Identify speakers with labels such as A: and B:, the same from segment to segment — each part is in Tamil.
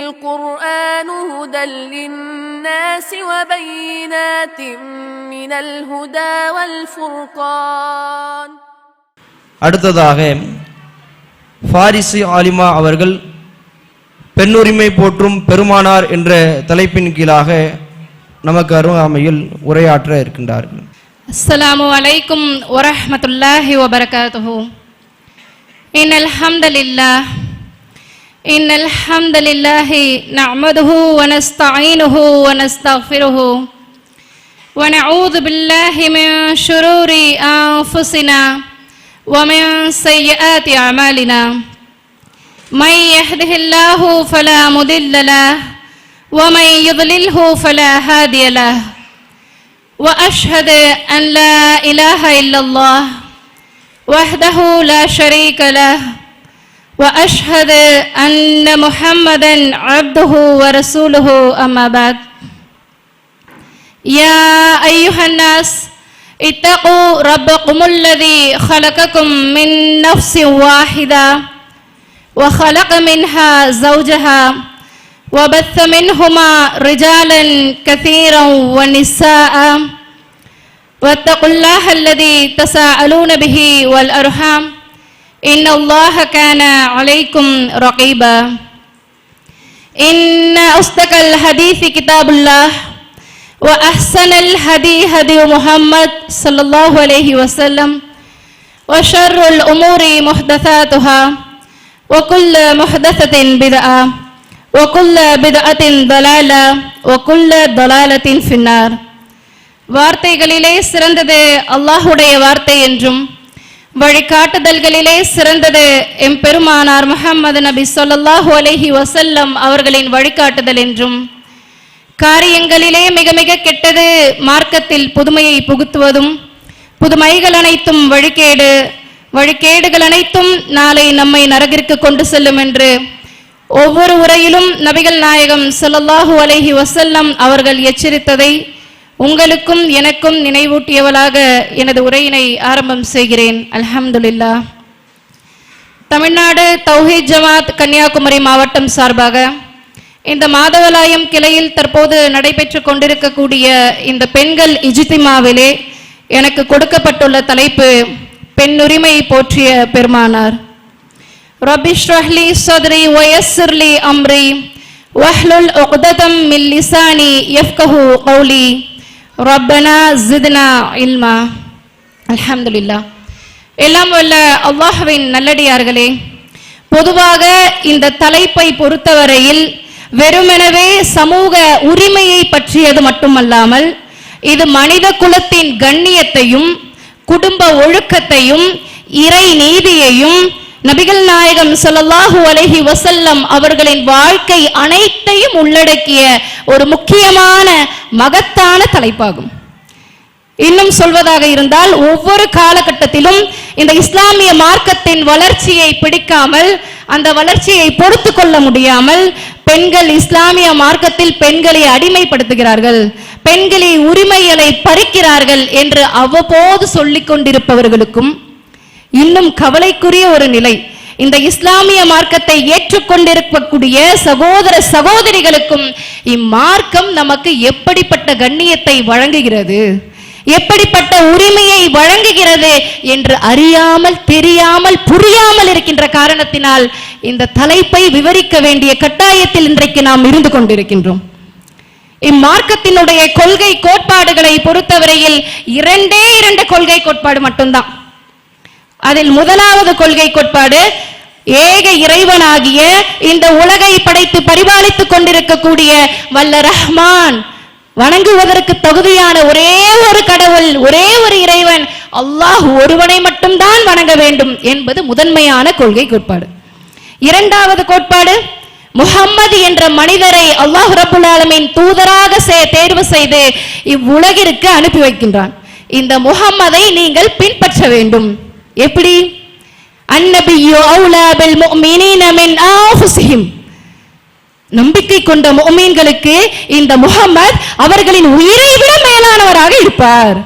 A: القرآن هدى للناس وبينات من الهدى والفرقان.
B: அடுத்ததாக ஃபாரிசி ஆலிமா அவர்கள் பெண்ணுரிமை போற்றும் பெருமானார் என்ற தலைப்பின் கீழாக நமக்கு அருகாமையில் உரையாற்ற இருக்கின்றார்கள்.
C: அஸ்ஸலாமு அலைக்கும் வரஹ்மத்துல்லாஹி வபரகாத்துஹு. இன்னல் ஹம்தலில்லாஹி நஹ்மதுஹு வ நஸ்தஈனுஹு வ நஸ்தக்ஃபிருஹு வ நஊது பில்லாஹி மின் ஷுரூரி அன்ஃபுஸினா வ மின் ஸய்யிஆத்தி அமாலினா. من يهده الله فلا مضل له ومن يضلله فلا هادي له وأشهد أن لا إله إلا الله وحده لا شريك له وأشهد أن محمدا عبده ورسوله أما بعد. يا أيها الناس اتقوا ربكم الذي خلقكم من نفس واحدة وخلق منها زوجها وبث منهما رجالا كثيرا ونساء واتقوا الله الذي تساءلون به والأرحام إن الله كان عليكم رقيبا. إن أصدق الحديث كتاب الله وأحسن الهدي هدي محمد صلى الله عليه وسلم وشر الأمور محدثاتها وكل محدثة بدعة وكل بدعة ضلالة وكل ضلالة في النار. வார்த்தைகளிலே சிறந்தது அல்லாஹ்வுடைய வார்த்தை என்றும் வழிகாட்டுதல்களிலே சிறந்தது எம்பெருமானார் முஹம்மது நபி ஸல்லல்லாஹு அலைஹி வஸல்லம் அவர்களின் வழிகாட்டுதல் என்றும் காரியங்களிலே மிக மிக கெட்டது மார்க்கத்தில் புதுமையை புகுத்துவதும் புதுமைகள் அனைத்தும் வழிகேடு வழிகேடுகள் அனைத்தும் நாளை நம்மை நரகிற்கு கொண்டு செல்லும் என்று ஒவ்வொரு உரையிலும் நபிகள் நாயகம் ஸல்லல்லாஹு அலைஹி வஸல்லம் அவர்கள் எச்சரித்ததை உங்களுக்கும் எனக்கும் நினைவூட்டியவளாக எனது உரையினை ஆரம்பம் செய்கிறேன். அல்ஹம்துலில்லாஹ். தமிழ்நாடு தௌஹீத் ஜமாத் கன்னியாகுமரி மாவட்டம் சார்பாக இந்த மாதவலாயம் கிளையில் தற்போது நடைபெற்று கொண்டிருக்கக்கூடிய இந்த பெண்கள் இஜ்திமாவிலே எனக்கு கொடுக்கப்பட்டுள்ள தலைப்பு பெண்ணுரிமை போற்றிய பெருமானார். ரப்பி ஷ்ரஹ் லி ஸத்ரி வ யஸ்ஸிர் லி அம்ரி வஹ்லுல் உக்ததம் மின் லிசானி யஃப்கஹு கௌலி ரப்பனா ஸித்னா இல்மா. அல்ஹம்துலில்லாஹ். எல்லாம் வல்ல அல்லாஹ்வின் நல்லடியார்களே, பொதுவாக இந்த தலைப்பை பொறுத்தவரையில் வெறுமெனவே சமூக உரிமையை பற்றியது மட்டுமல்லாமல் இது மனித குலத்தின் கண்ணியத்தையும் குடும்ப ஒழுக்கத்தையும் இறை நீதியையும் நபிகள் நாயகம் ஸல்லல்லாஹு அலைஹி வஸல்லம் அவர்களின் வாழ்க்கை அனைத்தையும் உள்ளடக்கிய ஒரு முக்கியமான மகத்தான தலைப்பாகும். இன்னும் சொல்வதாக இருந்தால் ஒவ்வொரு காலகட்டத்திலும் இந்த இஸ்லாமிய மார்க்கத்தின் வளர்ச்சியை பிடிக்காமல் அந்த வளர்ச்சியை பொறுத்து கொள்ள முடியாமல் பெண்கள் இஸ்லாமிய மார்க்கத்தில் பெண்களை அடிமைப்படுத்துகிறார்கள், பெண்களின் உரிமைகளை பறிக்கிறார்கள் என்று அவ்வப்போது சொல்லிக் கொண்டிருப்பவர்களுக்கும் இன்னும் கவலைக்குரிய ஒரு நிலை இந்த இஸ்லாமிய மார்க்கத்தை ஏற்றுக்கொண்டிருக்கக்கூடிய சகோதர சகோதரிகளுக்கும் இம்மார்க்கம் நமக்கு எப்படிப்பட்ட கண்ணியத்தை வழங்குகிறது, எப்படிப்பட்ட உரிமையை வழங்குகிறது என்று அறியாமல் தெரியாமல் புரியாமல் இருக்கின்ற காரணத்தினால் இந்த தலைப்பை விவரிக்க வேண்டிய கட்டாயத்தில் இன்றைக்கு நாம் இருந்து கொண்டிருக்கின்றோம். இம்மார்க்கத்தினுடைய கொள்கை கோட்பாடுகளை பொறுத்தவரையில் இரண்டு கொள்கை கோட்பாடு மட்டும்தான். அதில் முதலாவது கொள்கை கோட்பாடு ஏக இறைவனாகிய இந்த உலகை படைத்து பரிபாலித்துக் கொண்டிருக்கக்கூடிய வல்ல ரஹ்மான், வணங்குவதற்கு தகுதியான ஒரே ஒரு கடவுள், ஒரே ஒரு இறைவன் அல்லாஹ் ஒருவனை மட்டும்தான் வணங்க வேண்டும் என்பது முதன்மையான கொள்கை கோட்பாடு. இரண்டாவது கோட்பாடு முஹம்மது என்ற மனிதரை அல்லாஹ் ரப்புல் ஆலமீன் தூதராக தேர்வு செய்து இவ்வுலகிற்கு அனுப்பி வைக்கின்றான். இந்த முஹம்மதை நீங்கள் பின்பற்ற வேண்டும். எப்படி? அன்னபியு அவுலா பில் முஃமினீன மின் அன்ஃபுஸிஹிம், நம்பிக்கை கொண்ட முஃமின்களுக்கு இந்த முஹம்மது அவர்களின் உயிரை விட மேலானவராக இருப்பார்.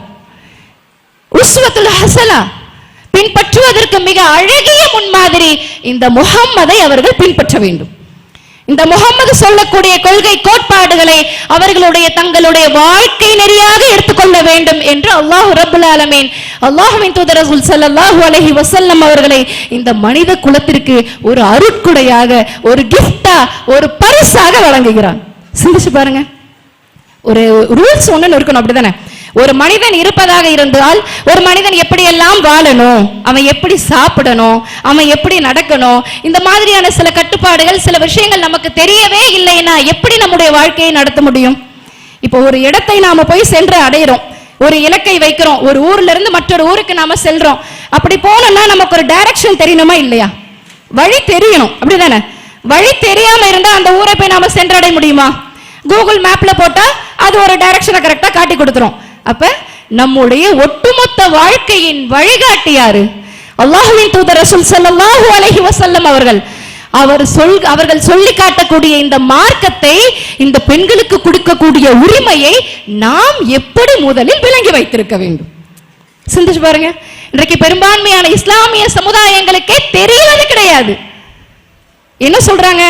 C: உஸ்வத்துல் ஹஸனா, பின்பற்றுவதற்கு மிக அழகிய முன்மாதிரி இந்த முஹம்மதை அவர்கள் பின்பற்ற வேண்டும். இந்த முகம்மது சொல்லக்கூடிய கொள்கை கோட்பாடுகளை அவர்களுடைய தங்களுடைய வாழ்க்கை நெறியாக எடுத்துக்கொள்ள வேண்டும் என்று அல்லாஹ் ரப்பல் ஆலமீன் அல்லாஹ்வின் தூதர் ரசூல் ஸல்லல்லாஹு அலைஹி வஸல்லம் அவர்களை இந்த மனித குலத்திற்கு ஒரு அருட்கொடையாக, ஒரு கிஃப்டா, ஒரு பரிசாக வழங்குகிறான். சிந்திச்சு பாருங்க. ஒரு ரூல்ஸ் ஒண்ணு இருக்கணும், அப்படிதானே? ஒரு மனிதன் இருப்பதாக இருந்தால் ஒரு மனிதன் எப்படியெல்லாம் வாழணும், அவன் எப்படி சாப்பிடணும், அவன் எப்படி நடக்கணும், இந்த மாதிரியான சில கட்டுப்பாடுகள், சில விஷயங்கள் நமக்கு தெரியவே இல்லைன்னா எப்படி நம்முடைய வாழ்க்கையை நடத்த முடியும்? இப்போ ஒரு இடத்தை நாம போய் சென்று அடையிறோம், ஒரு இலக்கை வைக்கிறோம், ஒரு ஊர்ல இருந்து மற்றொரு ஊருக்கு நாம செல்றோம். அப்படி போனோம்னா நமக்கு ஒரு டைரக்ஷன் தெரியணுமா இல்லையா? வழி தெரியணும், அப்படிதானே? வழி தெரியாம இருந்தா அந்த ஊரை போய் நாம சென்றடைய முடியுமா? கூகுள் மேப்ல போட்டா அது ஒரு டைரக்ஷனை கரெக்டா காட்டி கொடுத்துரும். அப்ப நம்முடைய ஒட்டுமொத்த வாழ்க்கையின் வழிகாட்டி யாரு? அல்லாஹ்வின் தூதர் ரசூல் ஸல்லல்லாஹு அலைஹி வஸல்லம் அவர்கள். அவர்கள் சொல்லி காட்டக்கூடிய இந்த மார்க்கத்தை, இந்த பெண்களுக்கு கொடுக்கக்கூடிய உரிமையை நாம் எப்படி முதலில் விளங்கி வைத்திருக்க வேண்டும்? சிந்திச்சு பாருங்க. இன்றைக்கு பெரும்பான்மையான இஸ்லாமிய சமுதாயங்களுக்கே தெரியவது கிடையாது. என்ன சொல்றாங்க?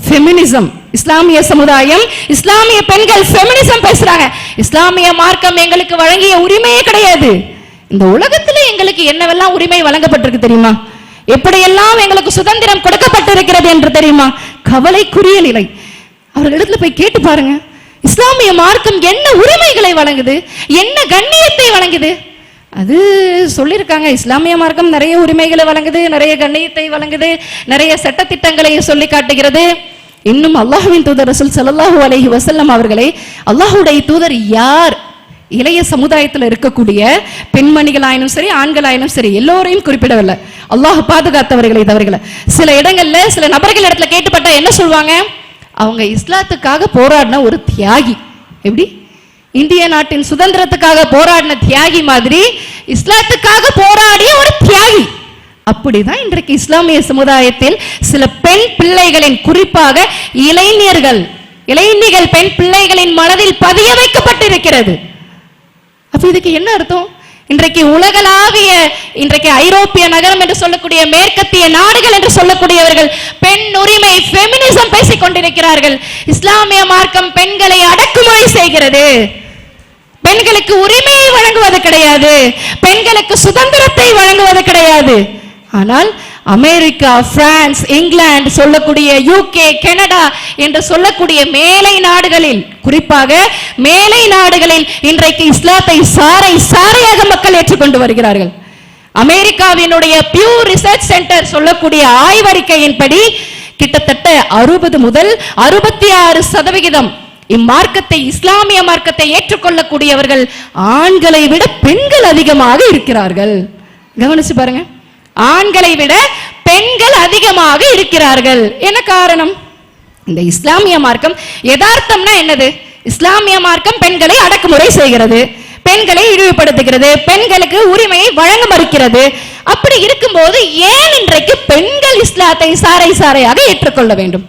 C: ஃபெமினிசம். இஸ்லாமிய சமுதாயம், இஸ்லாமிய பெண்கள் ஃபெமினிசம் பேசுறாங்க. இஸ்லாமிய மார்க்கம் எங்களுக்கு வழங்கிய உரிமையே கிடையாது. இந்த உலகத்திலே எங்களுக்கு என்னவெல்லாம் உரிமை வழங்கப்பட்டிருக்கு தெரியுமா? எப்படியெல்லாம் எங்களுக்கு சுதந்திரம் கொடுக்கப்பட்டிருக்கிறது என்று தெரியுமா? கவலைக்குரிய நிலை. அவர்களிடத்துல போய் கேட்டு பாருங்க, இஸ்லாமிய மார்க்கம் என்ன உரிமைகளை வழங்குது, என்ன கண்ணியத்தை வழங்குது? அது சொல்லியிருக்காங்க, இஸ்லாமிய மார்க்கம் நிறைய உரிமைகளை வழங்குது, நிறைய கண்ணியத்தை வழங்குது, நிறைய சட்டத்திட்டங்களை சொல்லி காட்டுகிறது. இன்னும் அல்லாஹ்வின் தூதர் ரசூல் ஸல்லல்லாஹு அலைஹி வஸல்லம் அவர்களை அல்லாஹ்வுடைய தூதர் யார், இளைய சமுதாயத்தில் இருக்கக்கூடிய பெண்மணிகளாயினும் சரி, ஆண்களாயினும் சரி, எல்லோரையும் குறிப்பிடவில்லை. அல்லாஹ் பாதுகாத்தவர்களை தவறுகளை. சில இடங்கள்ல சில நபர்கள் இடத்துல கேட்டுப்பட்டா என்ன சொல்லுவாங்க? அவங்க இஸ்லாத்துக்காக போராடின ஒரு தியாகி. எப்படி? இந்திய நாட்டின் சுதந்திரத்துக்காக போராடின தியாகி மாதிரி இஸ்லாத்துக்காக போராடிய ஒரு தியாகி. அப்படிதான் இன்றைக்கு இஸ்லாமிய சமுதாயத்தில் சில பெண் பிள்ளைகளின், குறிப்பாக இளைஞர்கள் பெண் பிள்ளைகளின் மனதில் பதிய வைக்கப்பட்டிருக்கிறது. அப்ப இதுக்கு என்ன அர்த்தம்? இன்றைக்கு உலகளாவிய, இன்றைக்கு ஐரோப்பிய நகரம் என்று சொல்லக்கூடிய, மேற்கத்திய நாடுகள் என்று சொல்லக்கூடியவர்கள் பெண் உரிமை, ஃபெமினிசம் பேசிக் கொண்டிருக்கிறார்கள். இஸ்லாமிய மார்க்கம் பெண்களை அடக்குமுறை செய்கிறது, பெண்களுக்கு உரிமையை வழங்குவது கிடையாது, பெண்களுக்கு சுதந்திரத்தை வழங்குவது கிடையாது. ஆனால் அமெரிக்கா, பிரான்ஸ், இங்கிலாந்து சொல்லக்கூடிய, யூகே, கனடா என்று சொல்லக்கூடிய மேலை நாடுகளில், குறிப்பாக மேலை நாடுகளில் இன்றைக்கு இஸ்லாத்தை சாறை சாறையாக மக்கள் ஏற்றுக்கொண்டு வருகிறார்கள். அமெரிக்காவினுடைய பியூ ரிசர்ச் சென்டர் சொல்லக்கூடிய ஆய்வறிக்கையின்படி கிட்டத்தட்ட 60 முதல் 66% இம்மார்க்கத்தை, இஸ்லாமிய மார்க்கத்தை ஏற்றுக்கொள்ளக்கூடியவர்கள் ஆண்களை விட பெண்கள் அதிகமாக இருக்கிறார்கள். கவனிச்சு பாருங்க, ஆண்களை விட பெண்கள் அதிகமாக இருக்கிறார்கள். என்ன காரணம்? இந்த இஸ்லாமிய மார்க்கம் யதார்த்தம்னா என்னது? இஸ்லாமிய மார்க்கம் பெண்களை அடக்குமுறை செய்கிறது, பெண்களை இழிவுபடுத்துகிறது, பெண்களுக்கு உரிமையை வழங்க மறுக்கிறது. அப்படி இருக்கும்போது ஏன் இன்றைக்கு பெண்கள் இஸ்லாத்தை சாறை சாறையாக ஏற்றுக்கொள்ள வேண்டும்?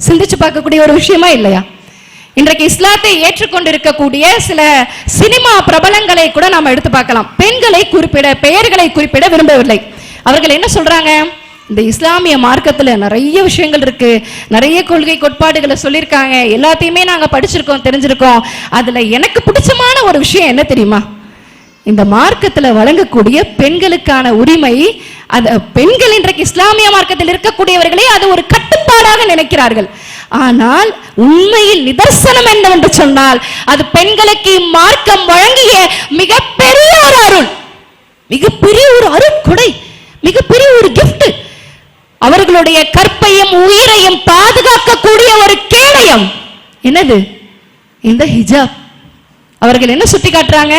C: சிந்திச்சு பார்க்கக்கூடிய ஒரு விஷயமா இல்லையா? இன்றைக்கு இஸ்லாத்தை ஏற்றுக்கொண்டிருக்கக்கூடிய சில சினிமா பிரபலங்களை கூட நாம எடுத்து பார்க்கலாம். பெண்களை குறிப்பிட, பெயர்களை குறிப்பிட விரும்பவில்லை. அவர்கள் என்ன சொல்றாங்க? இந்த இஸ்லாமிய மார்க்கத்துல நிறைய விஷயங்கள் இருக்கு, நிறைய கொள்கை கோட்பாடுகளை சொல்லியிருக்காங்க, எல்லாத்தையுமே நாங்க படிச்சிருக்கோம், தெரிஞ்சிருக்கோம். அதுல எனக்கு பிடிச்சமான ஒரு விஷயம் என்ன தெரியுமா? இந்த மார்க்கத்துல வழங்கக்கூடிய பெண்களுக்கான உரிமை. அது பெண்கள் இன்றைக்கு இஸ்லாமிய மார்க்கத்தில் இருக்கக்கூடியவர்களே அது ஒரு கட்டுப்பாடாக நினைக்கிறார்கள். ஆனால் உண்மையில் நிதர்சனம் என்னவென்று சொன்னால், அது பெண்களுக்கு மார்க்கம் வழங்கிய மிகப்பெரிய ஒரு அருள், மிகப்பெரிய ஒரு அருட்கொடை, மிகப்பெரிய ஒரு கிஃப்ட். அவர்களுடைய கற்பையும் உயிரையும் பாதுகாக்கக்கூடிய ஒரு கேடயம். என்னது? இந்த ஹிஜாப். அவர்கள் என்ன சுட்டி காட்டுறாங்க?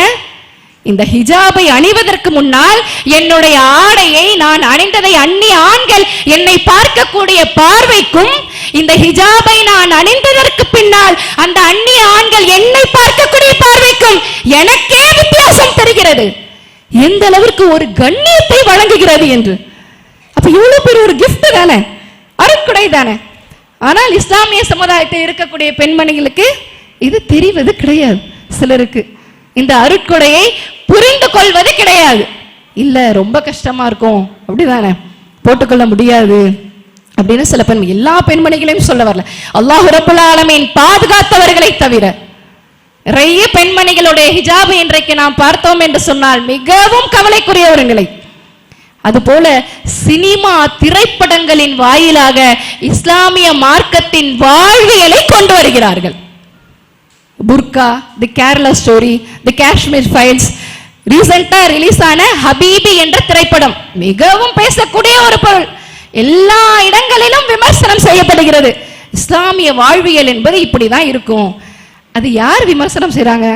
C: இந்த ஹிஜாபை அணிவதற்கு முன்னால் என்னுடைய ஆடையை நான் அணிந்ததை அந்நிய ஆண்கள் என்னை பார்க்கக்கூடிய பார்வைக்கும், இந்த ஹிஜாபை நான் அணிந்ததற்கு பின்னால் அந்த அந்நிய ஆண்கள் என்னை பார்க்கக்கூடிய பார்வைக்கும் எனக்கே வித்தியாசம் தெரிகிறது. எந்த அளவிற்கு ஒரு கண்ணியத்தை வழங்குகிறது என்று. அப்ப இவ்வளவு பெரிய ஒரு கிஃப்ட் தானே, அருட்கொடை தானே. ஆனால் இஸ்லாமிய சமுதாயத்தில் இருக்கக்கூடிய பெண்மணிகளுக்கு இது தெரிவது கிடையாது. சிலருக்கு இந்த அருட்கொடையை புரிந்து கொள்வது கிடையாது. இல்ல ரொம்ப கஷ்டமா இருக்கும், அப்படிதானே, போட்டுக்கொள்ள முடியாது அப்படின்னு சில எல்லா பெண்மணிகளையும் சொல்ல வரல, அல்லாஹ் ரப்பல் ஆலமீன் பாதுகாத்தவர்களை தவிர நிறைய பெண்மணிகளுடைய ஹிஜாபை இன்றைக்கு நாம் பார்த்தோம் என்று சொன்னால் மிகவும் கவலைக்குரியவர்களை. அதுபோல சினிமா திரைப்படங்களின் வாயிலாக இஸ்லாமிய மார்க்கத்தின் வாழ்வியலை கொண்டு வருகிறார்கள். புர்கா, தி கேரளா ஸ்டோரி, தி காஷ்மீர் ஃபைல்ஸ், ரீசெண்டா ரிலீஸ் ஆன ஹபீபி என்ற திரைப்படம் மிகவும் பேசக்கூடிய ஒரு பொருள். எல்லா இடங்களிலும் விமர்சனம் செய்யப்படுகிறது. இஸ்லாமிய வாழ்வியல் என்பது இப்படிதான் இருக்கும். அது யார் விமர்சனம் செய்றாங்க?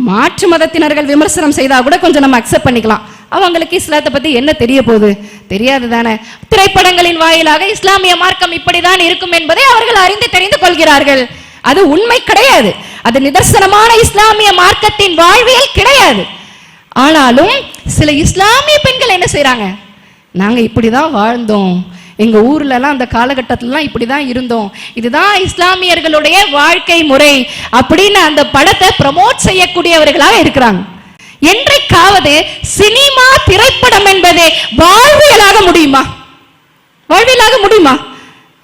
C: மாற்று மதத்தினர்கள் விமர்சனம் செய்தா கூட கொஞ்சம் நம்ம அக்செப்ட் பண்ணிக்கலாம். அவங்களுக்கு இஸ்லாத்தை பத்தி என்ன தெரிய போகுது? தெரியாது தானே. திரைப்படங்களின் வாயிலாக இஸ்லாமிய மார்க்கம் இப்படிதான் இருக்கும் என்பதை அவர்கள் அறிந்து தெரிந்து கொள்கிறார்கள். அது உண்மை கிடையாது. அது நிதர்சனமான இஸ்லாமிய மார்க்கத்தின் வாழ்வியல் கிடையாது. ஆனாலும் சில இஸ்லாமிய பெண்கள் என்ன செய்றாங்க? நாங்க இப்படிதான் வாழ்ந்தோம், எங்க ஊர்ல எல்லாம் அந்த காலகட்டத்திலாம் இப்படிதான் இருந்தோம், இதுதான் இஸ்லாமியர்களுடைய வாழ்க்கை முறை அப்படின்னு அந்த படத்தை ப்ரமோட் செய்யக்கூடியவர்களாக இருக்கிறாங்க. என்றைக்காவது சினிமா திரைப்படம் என்பது வாழ்வியலாக முடியுமா? வாழ்வியலாக முடியுமா?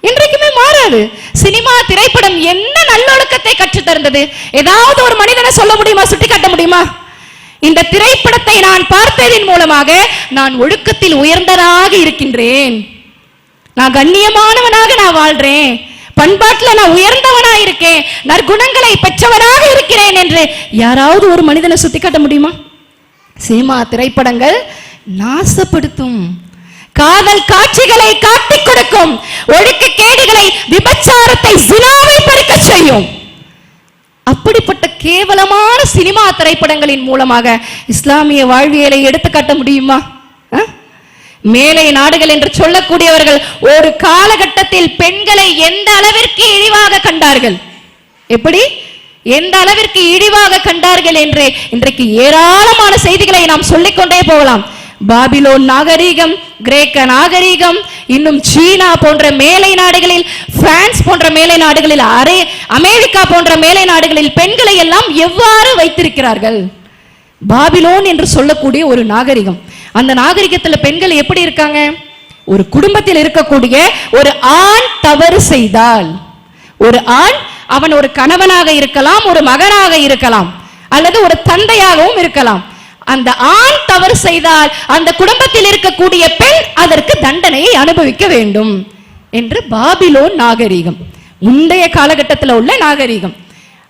C: என்றைக்குமே மாறாது. சினிமா திரைப்படம் என்ன நல்லொழுக்கத்தை கற்றுத் தந்தது? ஏதாவது ஒரு மனிதனை சொல்ல முடியுமா? சுட்டி காட்ட முடியுமா? இந்த திரைப்படத்தை நான் பார்த்ததின் மூலமாக நான் ஒழுக்கத்தில் உயர்ந்ததாக இருக்கின்றேன், நான் கண்ணியமானவனாக நான் வாழ்றேன், பண்பாட்டில் நான் உயர்ந்தவனாக இருக்கேன், நற்குணங்களை பெற்றவனாக இருக்கிறேன் என்று யாராவது ஒரு மனிதனை சுட்டி காட்ட முடியுமா? சினிமா திரைப்படங்கள் நாசப்படுத்தும், காதல் காட்சிகளை காட்டிக் கொடுக்கும், ஒழுக்க கேடுகளை, விபச்சாரத்தை, ஜினாவை பறிக்க செய்யும். அப்படிப்பட்ட கேவலமான சினிமா திரைப்படங்களின் மூலமாக இஸ்லாமிய வாழ்வியலை எடுத்துக்காட்ட முடியுமா? மேலை நாடுகள் என்று சொல்லக்கூடியவர்கள் ஒரு காலகட்டத்தில் பெண்களை எந்த அளவிற்கு இழிவாக கண்டார்கள், எப்படி எந்த அளவிற்கு இழிவாக கண்டார்கள் என்று இன்றைக்கு ஏராளமான செய்திகளை நாம் சொல்லிக்கொண்டே போகலாம். பாபிலோன் நாகரீகம், கிரேக்க நாகரீகம், இன்னும் சீனா போன்ற மேலை நாடுகளில், பிரான்ஸ் போன்ற மேலை நாடுகளில், அமெரிக்கா போன்ற மேலை நாடுகளில் பெண்களை எல்லாம் எவ்வாறு வைத்திருக்கிறார்கள். பாபிலோன் என்று சொல்லக்கூடிய ஒரு நாகரிகம், அந்த நாகரிகத்தில் பெண்கள் எப்படி இருக்காங்க? ஒரு குடும்பத்தில் இருக்கக்கூடிய ஒரு ஆண் தவறு செய்தால், ஒரு ஆண், அவன் ஒரு கணவனாக இருக்கலாம், ஒரு மகனாக இருக்கலாம், அல்லது ஒரு தந்தையாகவும் இருக்கலாம். அந்த ஆண் தவறு செய்தால் அந்த குடும்பத்தில் இருக்கக்கூடிய பெண் அதற்கு தண்டனையை அனுபவிக்க வேண்டும் என்று பாபிலோன் நாகரிகம், முந்தைய காலகட்டத்தில் உள்ள நாகரிகம்.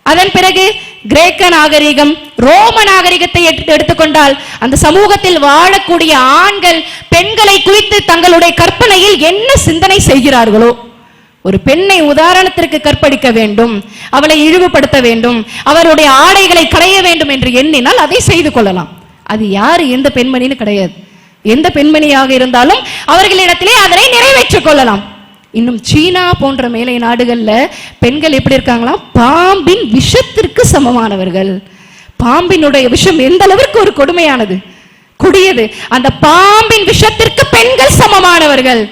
C: அதன் பிறகு கிரேக்க நாகரிகம், ரோம நாகரிகத்தை எடுத்துக்கொண்டால் அந்த சமூகத்தில் வாழக்கூடிய ஆண்கள் பெண்களை குறித்து தங்களுடைய கற்பனையில் என்ன சிந்தனை செய்கிறார்களோ, ஒரு பெண்ணை உதாரணத்திற்கு கற்பழிக்க வேண்டும், அவளை இழிவுபடுத்த வேண்டும், அவருடைய ஆடைகளை களைய வேண்டும் என்று எண்ணினால் அதை செய்து கொள்ளலாம். அது யார், எந்த பெண்மணின்னு கிடையாது. எந்த பெண்மணியாக இருந்தாலும் அவர்களிடத்திலே அதனை நிறைவேற்றிக் கொள்ளலாம். இன்னும் சீனா போன்ற மேலை நாடுகள்ல பெண்கள் எப்படி இருக்காங்களா? பாம்பின் விஷத்திற்கு சமமானவர்கள். பாம்பினுடைய விஷம் எந்த அளவிற்கு ஒரு கொடுமையானது, கொடியது. அந்த பாம்பின் விஷத்திற்கு பெண்கள் சமமானவர்கள்.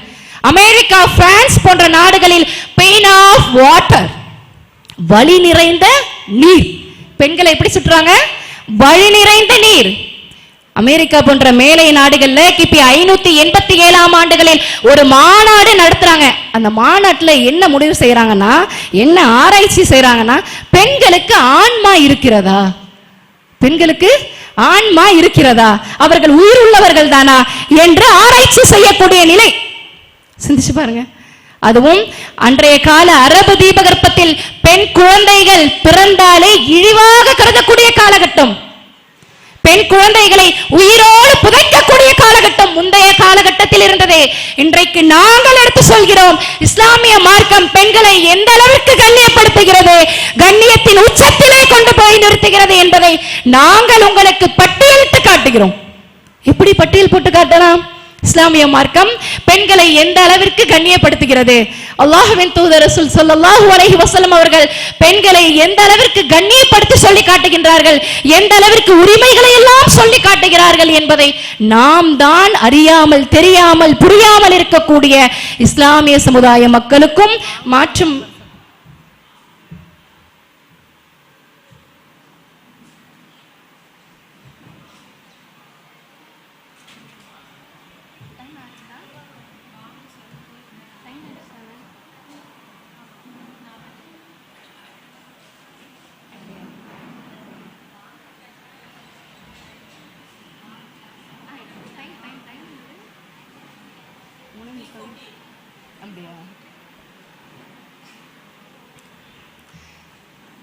C: அமெரிக்கா, பிரான்ஸ் போன்ற நாடுகளில் பெயின் ஆஃப் வாட்டர், வலி நிறைந்த நீர், பெண்களை எப்படி சுற்றுறாங்க? வழி நிறைந்த நீர். அமெரிக்கா போன்ற மேலை நாடுகள்ல கிபி 587 ஆண்டுகளில் ஒரு மாநாடு நடத்துறாங்க. அந்த மாநாட்டில் என்ன முடிவு செய்யறாங்கன்னா, என்ன ஆராய்ச்சி செய்யறாங்கன்னா, பெண்களுக்கு ஆன்மா இருக்கிறதா, பெண்களுக்கு ஆன்மா இருக்கிறதா, அவர்கள் உயிர் உள்ளவர்கள் தானா என்று ஆராய்ச்சி செய்யக்கூடிய நிலை. சிந்திச்சு பாருங்க. அதுவும் அன்றைய கால அரபு தீபகற்பத்தில் பெண் குழந்தைகள் பிறந்தாலே இழிவாக கருதக்கூடிய காலகட்டம், பெண் குழந்தைகளை உயிரோடு புதைக்கக்கூடிய காலகட்டம் முந்தைய காலகட்டத்தில் இருந்தது. இன்றைக்கு நாங்கள் எடுத்து சொல்கிறோம், இஸ்லாமிய மார்க்கம் பெண்களை எந்த அளவிற்கு கண்ணியப்படுத்துகிறது, கண்ணியத்தின் உச்சத்திலே கொண்டு போய் நிறுத்துகிறது என்பதை நாங்கள் உங்களுக்கு பட்டியலிட்டு காட்டுகிறோம். எப்படி பட்டியல் போட்டு காட்டலாம்? இஸ்லாமிய மார்க்கம் பெண்களை எந்த அளவிற்கு கண்ணியப்படுத்துகிறது. அல்லாஹ்வின் தூதர் ரசூல் ஸல்லல்லாஹு அலைஹி வஸல்லம் அவர்கள் பெண்களை எந்த அளவிற்கு கண்ணியப்படுத்தி சொல்லி காட்டுகின்றார்கள், எந்த அளவிற்கு உரிமைகளை எல்லாம் சொல்லி காட்டுகிறார்கள் என்பதை நாம் தான் அறியாமல், தெரியாமல், புரியாமல் இருக்கக்கூடிய இஸ்லாமிய சமுதாய மக்களுக்கும் மாற்றும்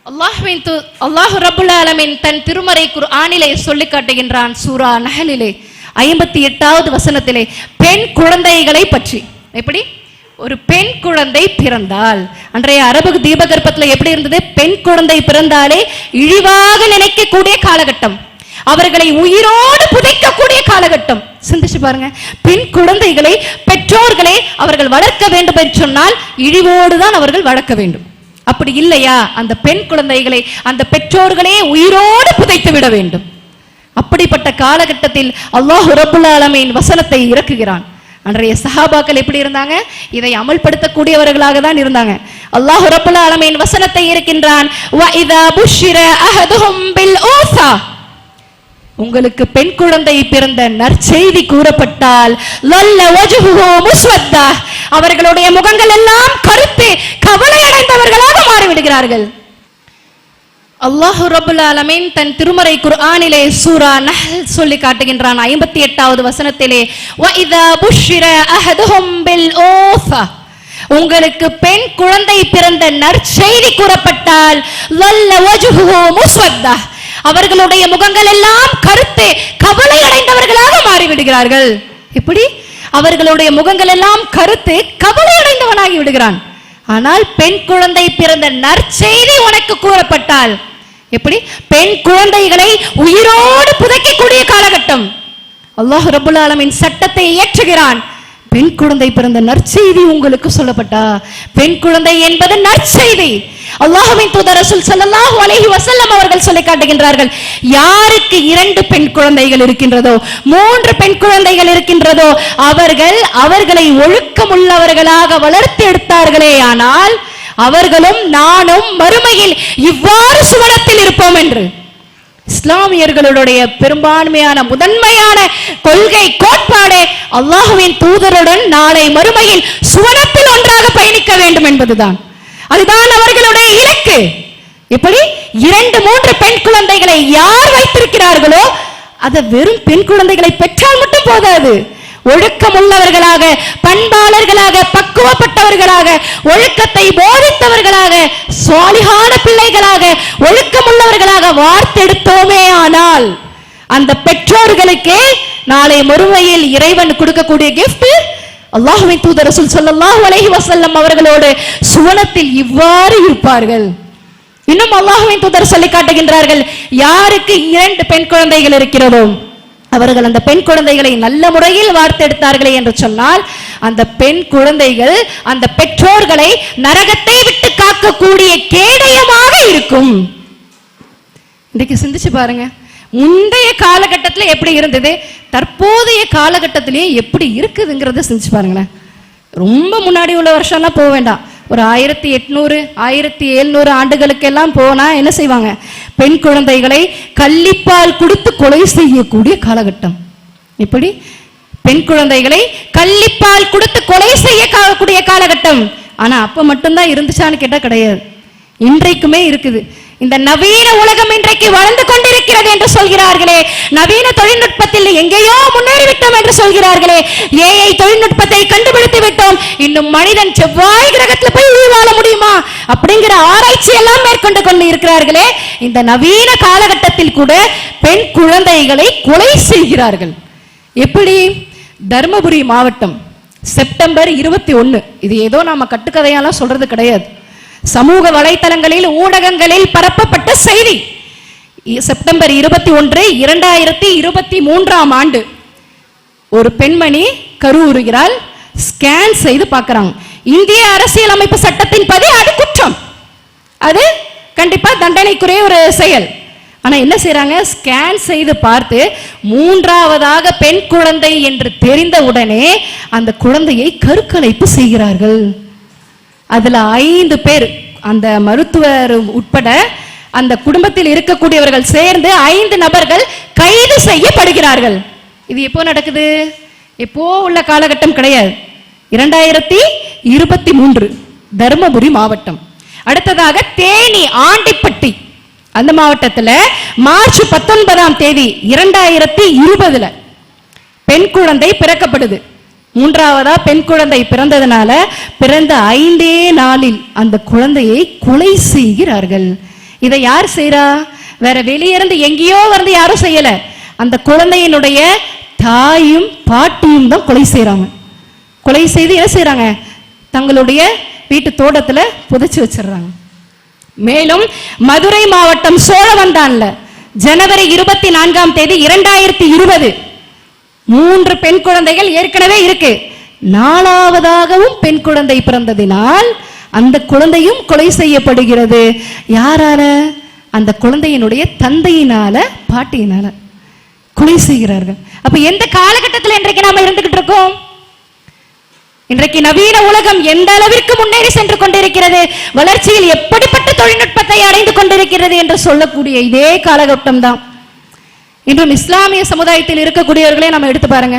C: அல்லாஹ் ரப்புல் ஆலமீன் தன் திருமறை குர்ஆனிலே சொல்லி காட்டுகின்றான். சூரா நஹலிலே 58வது வசனத்திலே பெண் குழந்தைகளை பற்றி. எப்படி ஒரு பெண் குழந்தை பிறந்தால், அன்றைய அரபு தீபகற்பத்தில் எப்படி இருந்தது? பெண் குழந்தை பிறந்தாலே இழிவாக நினைக்கக்கூடிய காலகட்டம், அவர்களை உயிரோடு புதைக்கக்கூடிய காலகட்டம். சிந்திச்சு பாருங்க, பெண் குழந்தைகளை பெற்றோர்களை அவர்கள் வளர்க்க வேண்டும் என்று சொன்னால் இழிவோடு தான் அவர்கள் வளர்க்க வேண்டும். அப்படி இல்லையா, அந்த பெண் குழந்தைகளை அந்த பெற்றோர்களே உயிரோடு புதைத்து விட வேண்டும். அப்படிப்பட்ட காலகட்டத்தில் அல்லாஹ் ரப்புல் ஆலமீன் வசனத்தை இறக்குகிறான். அன்றைய சஹாபாக்கள் எப்படி இருந்தாங்க? இதை அமல்படுத்தக்கூடியவர்களாக தான் இருந்தாங்க. அல்லாஹ் ரப்புல் ஆலமீன் வசனத்தை இருக்கின்றான். வ இதா புஷ்ஷிர அஹதுஹும் பில் ஊஸா, உங்களுக்கு பெண் குழந்தை பிறந்த நற்செய்தி கூறப்பட்டால் லல்ல வஜ்ஹுஹு முஸ்வத்தா, அவர்களுடைய முகங்கள் எல்லாம் கருத்து கவலை அடைந்தவர்களாக மாறிவிடுகிறார்கள். அல்லாஹ் ரப்புல் ஆலமீன் தன் திருமறை குர்ஆனிலே சூரா நஹல் சொல்லி காட்டுகின்றான் 58வது வசனத்திலே, வ இதா புஷ்ஷிர அஹதுஹும் பில் ஊஸா, உங்களுக்கு பெண் குழந்தை பிறந்த நற்செய்தி கூறப்பட்டால் லல்ல வஜ்ஹுஹு முஸ்வத்தா, அவர்களுடைய முகங்கள் எல்லாம் கருத்து கவலை அடைந்தவர்களாக மாறிவிடுகிறார்கள். எப்படி? அவர்களுடைய முகங்கள் எல்லாம் கருத்து கவலை அடைந்தவனாகி விடுகிறான். ஆனால் பெண் குழந்தை பிறந்த நற்செய்தி உனக்கு கூறப்பட்டால் எப்படி? பெண் குழந்தைகளை உயிரோடு புதைக்கக்கூடிய காலகட்டம். அல்லாஹ் ரப்புல் ஆலமீன் சட்டத்தை இயற்றுகிறான். பெண் குழந்தை பிறந்த நற்செய்தி உங்களுக்கு சொல்லப்பட்டா, பெண் குழந்தை என்பது நற்செய்தி. அல்லாஹ்வின் தூதர் ரசூல் ஸல்லல்லாஹு அலைஹி வஸல்லம் அவர்கள் சொல்லி காட்டுகின்றார்கள், யாருக்கு 2 பெண் குழந்தைகள் இருக்கின்றதோ, 3 பெண் குழந்தைகள் இருக்கின்றதோ, அவர்களை ஒழுக்கமுள்ளவர்களாக வளர்த்து எடுத்தார்களே ஆனால் அவர்களும் நானும் மறுமையில் இவ்வாறு சுவனத்தில் இருப்போம் என்று இஸ்லாமியர்களுடைய பெரும்பான்மையான முதன்மையான கொள்கை கோட்பாடே அல்லாஹ்வின் தூதருடன் நாளை மறுமையில் சுவனத்தில் ஒன்றாக பயணிக்க வேண்டும் என்பதுதான். அதுதான் அவர்களுடைய இலக்கு. எப்படி? 2-3 பெண் குழந்தைகளை யார் வைத்திருக்கிறார்களோ, அதை வெறும் பெண் குழந்தைகளை பெற்றால் மட்டும் போதாது, ஒழுக்கம் உள்ளவர்களாக, பண்பாளர்களாக, பக்குவப்பட்டவர்களாக, ஒழுக்கத்தை போதித்தவர்களாக, சாலிஹான பிள்ளைகளாக, ஒழுக்கம் உள்ளவர்களாக வார்த்தெடுத்தோமே ஆனால் அந்த பெற்றோர்களுக்கே நாளை மறுமையில் இறைவன் கொடுக்கக்கூடிய கிஃப்ட் அல்லாஹ்வின் தூதர் ரசூல் ஸல்லல்லாஹு அலைஹி வஸல்லம் அவர்களோடு சுவனத்தில் இவ்வாறு இருப்பார்கள். இன்னும் அல்லாஹ்வின் தூதர் சொல்லி காட்டுகின்றார்கள், யாருக்கு 2 பெண் குழந்தைகள் இருக்கிறதோ அவர்கள் அந்த பெண் குழந்தைகளை நல்ல முறையில் வார்த்தெடுத்தார்களே என்று சொன்னால் அந்த பெண் குழந்தைகள் அந்த பெற்றோர்களை நரகத்தை விட்டு காக்கக்கூடிய கேடயமாக இருக்கும். இன்றைக்கு சிந்திச்சு பாருங்க, முந்தைய காலகட்டத்தில் எப்படி இருந்தது, தற்போதைய காலகட்டத்திலேயே எப்படி இருக்குதுங்கிறத சிந்திச்சு பாருங்களேன். ரொம்ப முன்னாடி உள்ள வருஷம்லாம் போக வேண்டாம், ஒரு 1800 1700 ஆண்டுகளுக்கெல்லாம் போனா என்ன செய்வாங்க? பெண் குழந்தைகளை கள்ளிப்பால் கொடுத்து கொலை செய்யக்கூடிய காலகட்டம். இப்படி பெண் குழந்தைகளை கள்ளிப்பால் கொடுத்து கொலை செய்யக்கூடிய காலகட்டம். ஆனா அப்ப மட்டும்தான் இருந்துச்சான்னு கேட்டா கிடையாது, இன்றைக்குமே இருக்குது. இந்த நவீன உலகம் இன்றைக்கு வளர்ந்து கொண்டிருக்கிறது என்று சொல்கிறார்களே, நவீன தொழில்நுட்பத்தில் எங்கேயோ முன்னேறிவிட்டோம் என்று சொல்கிறார்களே, ஏஐ தொழில்நுட்பத்தை கண்டுபிடித்து விட்டோம், இன்னும் மனிதன் செவ்வாய் கிரகத்தில் போய் உயிர் வாழ முடியுமா அப்படிங்கிற ஆராய்ச்சி எல்லாம் மேற்கொண்டு கொண்டு இருக்கிறார்களே, இந்த நவீன காலகட்டத்தில் கூட பெண் குழந்தைகளை கொலை செய்கிறார்கள். எப்படி? தர்மபுரி மாவட்டம் செப்டம்பர் 21, இது ஏதோ நாம கட்டுக்கதையெல்லாம் சொல்றது கிடையாது, சமூக வலைத்தளங்களில் ஊடகங்களில் பரப்பப்பட்ட செய்தி. செப்டம்பர் 21 2023 ஆண்டு ஒரு பெண்மணி கருவுறுகிறாள், ஸ்கேன் செய்து பார்க்கறாங்க. இந்திய அரசியலமைப்பு சட்டத்தின்படி அது குற்றம், அது கண்டிப்பா தண்டனைக்குரிய ஒரு செயல். ஆனா என்ன செய்யறாங்க? ஸ்கேன் செய்து பார்த்து 3ஆவதாக பெண் குழந்தை என்று தெரிந்தவுடனே அந்த குழந்தையை கருக்கலைப்பு செய்கிறார்கள். அதுல 5 பேர், அந்த மருத்துவர் உட்பட அந்த குடும்பத்தில் இருக்கக்கூடியவர்கள் சேர்ந்து 5 நபர்கள் கைது செய்யப்படுகிறார்கள். இது எப்போ நடக்குது? எப்போ உள்ள காலகட்டம் கிடையாது, 2023 தர்மபுரி மாவட்டம். அடுத்ததாக தேனி ஆண்டிப்பட்டி அந்த மாவட்டத்தில் மார்ச் 19ஆம் தேதி 2020 பெண் குழந்தை பிறக்கப்படுது. 3ஆவதா பெண் குழந்தை பிறந்ததுனால பிறந்த 5 நாளில் அந்த குழந்தையை கொலை செய்கிறார்கள். இதை யார் செய்யறா? வேற வெளியிருந்து எங்கேயோ வந்து யாரும் செய்யல, அந்த குழந்தையினுடைய தாயும் பாட்டியும் தான் கொலை செய்யறாங்க. கொலை செய்து என்ன செய்யறாங்க? தங்களுடைய வீட்டு தோட்டத்துல புதைச்சு வச்சிடறாங்க. மேலும் மதுரை மாவட்டம் சோழவந்தான்ல ஜனவரி 24ஆம் தேதி 2020 3 பெண் குழந்தைகள் ஏற்கனவே இருக்கு. 4வதாகவும் பெண் குழந்தை பிறந்ததினால் அந்த குழந்தையும் கொலை செய்யப்படுகிறது. யாரால? அந்த குழந்தையினுடைய தந்தையினால, பாட்டியினால கொலை செய்கிறார்கள். அப்ப எந்த காலகட்டத்தில் இன்றைக்கு நாம இருந்துகிட்டு இருக்கோம்? இன்றைக்கு நவீன உலகம் எந்த அளவிற்கு முன்னேறி சென்று கொண்டிருக்கிறது, வளர்ச்சியில் எப்படிப்பட்ட தொழில்நுட்பத்தை அடைந்து கொண்டிருக்கிறது என்று சொல்லக்கூடிய இதே காலகட்டம் தான் இன்றும் இஸ்லாமிய சமுதாயத்தில் இருக்கக்கூடியவர்களே நம்ம எடுத்து பாருங்க.